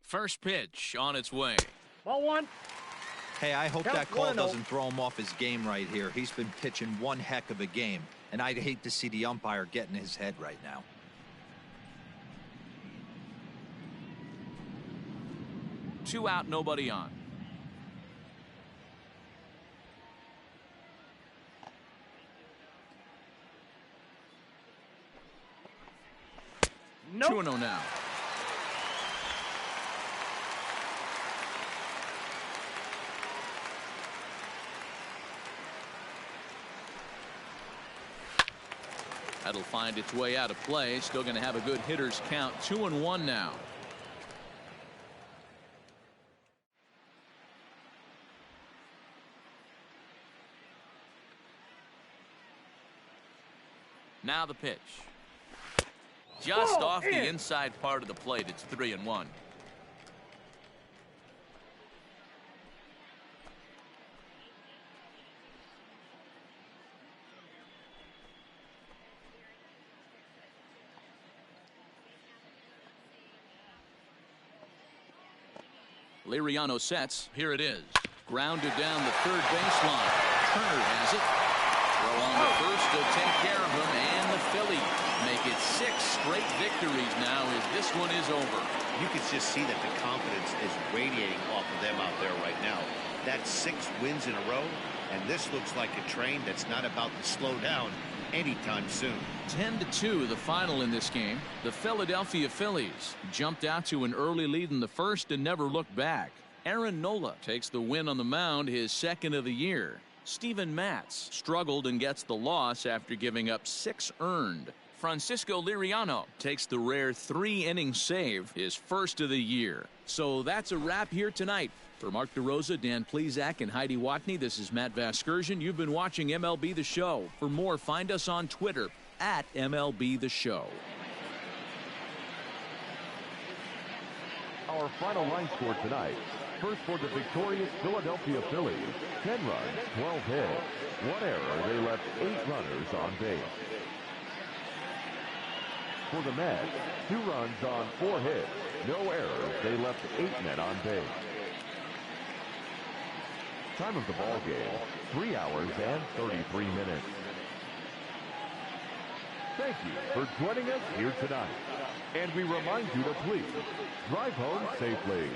First pitch on its way. Ball 1. Hey, I hope that call doesn't throw him off his game right here. He's been pitching one heck of a game. And I'd hate to see the umpire get in his head right now. Two out, nobody on. Nope. 2-0 now. That'll find its way out of play. Still going to have a good hitter's count. 2-1 now. Now the pitch. Just off the inside part of the plate. It's 3-1. Liriano sets. Here it is. Grounded down the third baseline. Turner has it. Throw on the first to take care of him, and the Phillies make it 6 straight victories now as this one is over. You can just see that the confidence is radiating off of them out there right now. That's 6 wins in a row, and this looks like a train that's not about to slow down anytime soon. 10-2 the final in this game. The Philadelphia Phillies jumped out to an early lead in the first and never looked back. Aaron Nola takes the win on the mound, his second of the year. Steven Matz struggled and gets the loss after giving up 6 earned. Francisco Liriano takes the rare 3-inning save, his first of the year. So that's a wrap here tonight. For Mark DeRosa, Dan Plesac, and Heidi Watney, this is Matt Vasgersian. You've been watching MLB The Show. For more, find us on Twitter at MLB The Show. Our final line score tonight. First for the victorious Philadelphia Phillies, 10 runs, 12 hits. 1 error, they left 8 runners on base. For the Mets, 2 runs on 4 hits. No errors, they left 8 men on base. Time of the ball game, 3 hours and 33 minutes. Thank you for joining us here tonight. And we remind you to please drive home safely.